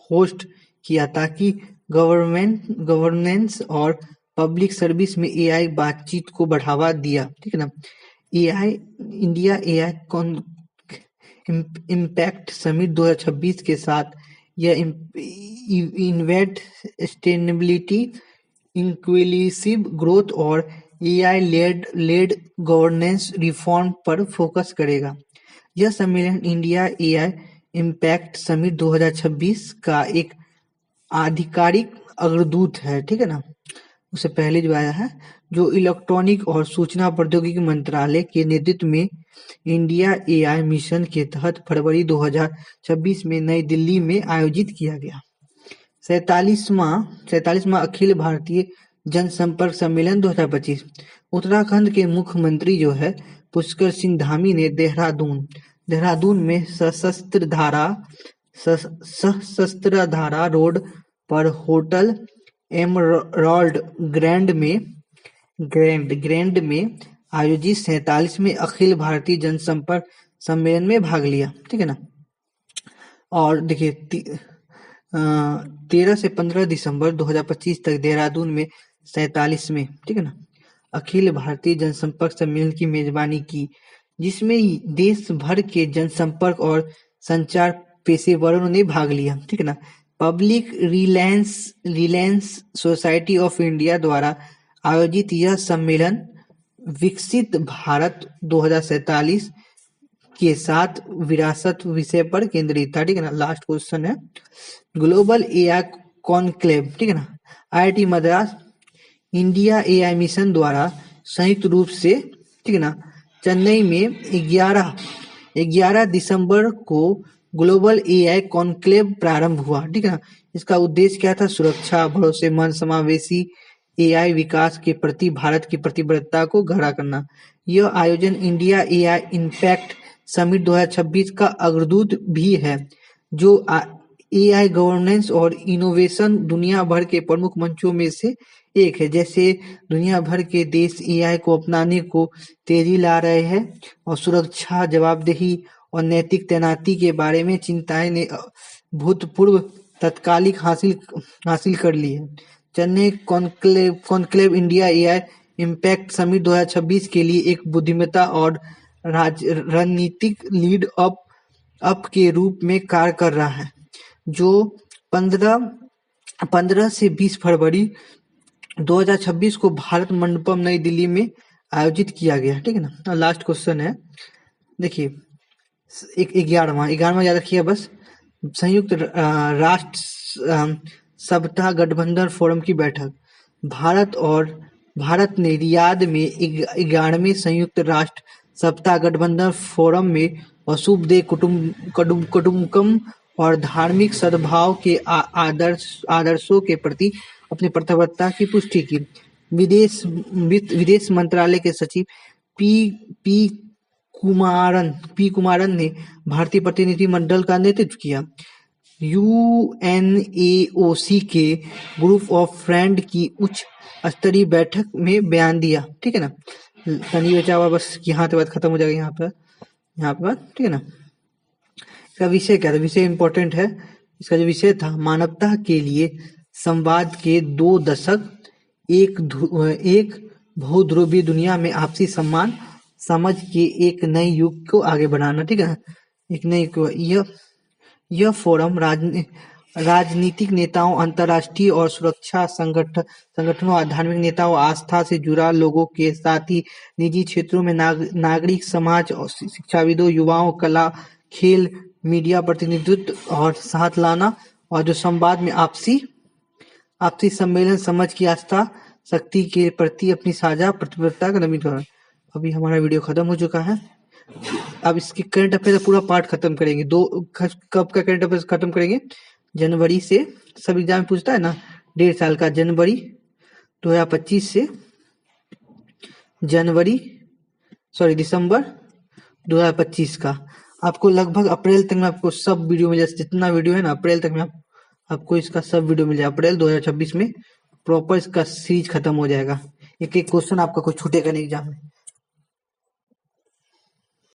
host किया ताकि गवर्नेंस और पब्लिक सर्विस में एआई बातचीत को बढ़ावा दिया, ठीक है ना। इंडिया एआई इम्पैक्ट समिट 2026 के साथ यह इन्वेट सस्टेनेबिलिटी, इंक्लूसिव ग्रोथ और एआई लेड गवर्नेंस रिफॉर्म पर फोकस करेगा। यह सम्मेलन इंडिया एआई इम्पैक्ट समिट 2026 का एक आधिकारिक अग्रदूत है, ठीक है ना। उससे पहले जो आया है, जो इलेक्ट्रॉनिक और सूचना प्रौद्योगिकी मंत्रालय के नेतृत्व में इंडिया एआई मिशन के तहत फरवरी 2026 में नई दिल्ली में आयोजित किया गया। 47वां अखिल भारतीय जनसंपर्क सम्मेलन 2025। उत्तराखंड के मुख्यमंत्री जो है पुष्कर सिंह धामी ने देहरादून में सशस्त्र धारा रोड पर होटल एमराल्ड ग्रैंड में आयोजित 47वें अखिल भारतीय जनसंपर्क सम्मेलन में भाग लिया, ठीक है ना। और देखिए 13 से 15 दिसंबर 2025 तक देहरादून में 47वें, ठीक है ना, अखिल भारतीय जनसंपर्क सम्मेलन की मेजबानी की, जिसमें देश भर के जनसंपर्क और संचार पेशेवरों ने भाग लिया, ठीक है ना। Public Reliance society of India द्वारा आयोजित यह सम्मेलन विकसित भारत 2047 के साथ विरासत विषय पर केंद्रित था, ठीक है ना। लास्ट क्वेश्चन है, ग्लोबल एआई कॉन्क्लेव, ठीक है ना, IIT Madras India AI mission द्वारा संयुक्त रूप से, ठीक है ना, चेन्नई में 11 दिसंबर को ग्लोबल एआई कॉन्क्लेव प्रारंभ हुआ, ठीक है ना। इसका उद्देश्य क्या था? सुरक्षा, भरोसेमंद, समावेशी एआई विकास के प्रति भारत की प्रतिबद्धता को गहरा करना। यह आयोजन इंडिया एआई इम्पैक्ट समिट 2026 का अग्रदूत भी है, जो एआई गवर्नेंस और इनोवेशन दुनिया भर के प्रमुख मंचों में से एक है। जैसे दुनिया भर के देश एआई को अपनाने को तेजी ला रहे हैं और सुरक्षा, जवाबदेही और नैतिक तैनाती के बारे में चिंताएं ने भूतपूर्व तत्कालिक हासिल कर ली है। Chennai conclave India AI impact summit 2026 के लिए एक बुद्धिमत्ता और रणनीतिक लीड अप के रूप में कार्य कर रहा है, जो 15 से 20 फरवरी 2026 को भारत मंडपम नई दिल्ली में आयोजित किया गया, ठीक है ना। लास्ट क्वेश्चन है, देखिए 11वां याद रखिए बस। संयुक्त राष्ट्र सप्ताह गठबंधन फोरम की बैठक। भारत ने रियाद में 11वें संयुक्त राष्ट्र सप्ताह गठबंधन फोरम में वसुधैव कुटुंबकम और धार्मिक सद्भाव के आदर्शों के प्रति अपनी प्रतिबद्धता की पुष्टि की। विदेश मंत्रालय के सचिव पी पी कुमारन ने भारतीय प्रतिनिधिमंडल का नेतृत्व किया। यूएनएओसी के ग्रुप ऑफ फ्रेंड की उच्च स्तरीय बैठक में बयान दिया। ठीक है ना, तनी बचा हुआ बस, यहाँ पे बात खत्म हो जाएगा। यहाँ पर ठीक है ना। इसका विषय क्या था? विषय इंपॉर्टेंट है। इसका जो विषय था, मानवता के लिए संवाद के 2 दशक, एक बहुध्रुवीय दुनिया में आपसी सम्मान समझ के एक नए युग को आगे बढ़ाना। ठीक है ना, एक नए यह फोरम राजनीतिक नेताओं, अंतर्राष्ट्रीय और सुरक्षा संगठनों, धार्मिक नेताओं, आस्था से जुड़ा लोगों के साथ ही निजी क्षेत्रों में नागरिक समाज और शिक्षाविदों, युवाओं, कला, खेल, मीडिया प्रतिनिधित्व और साथ लाना, और जो संवाद में आपसी सम्मेलन, समझ की आस्था शक्ति के प्रति अपनी साझा प्रतिबद्धता का नवीन करण। अभी हमारा वीडियो खत्म हो चुका है। अब इसकी करंट अफेयर का पूरा पार्ट खत्म करेंगे। कब का करंट अफेयर खत्म करेंगे? जनवरी से, सब एग्जाम पूछता है ना, 1.5 साल का, जनवरी 2025 से दिसंबर 2025 का। आपको लगभग अप्रैल तक में आपको सब वीडियो मिल जाए, जितना वीडियो है ना, अप्रैल तक में आपको इसका सब वीडियो मिल जाए। अप्रैल 2026 में प्रॉपर इसका सीरीज खत्म हो जाएगा। एक क्वेश्चन आपका कोई छूटेगा नहीं एग्जाम में।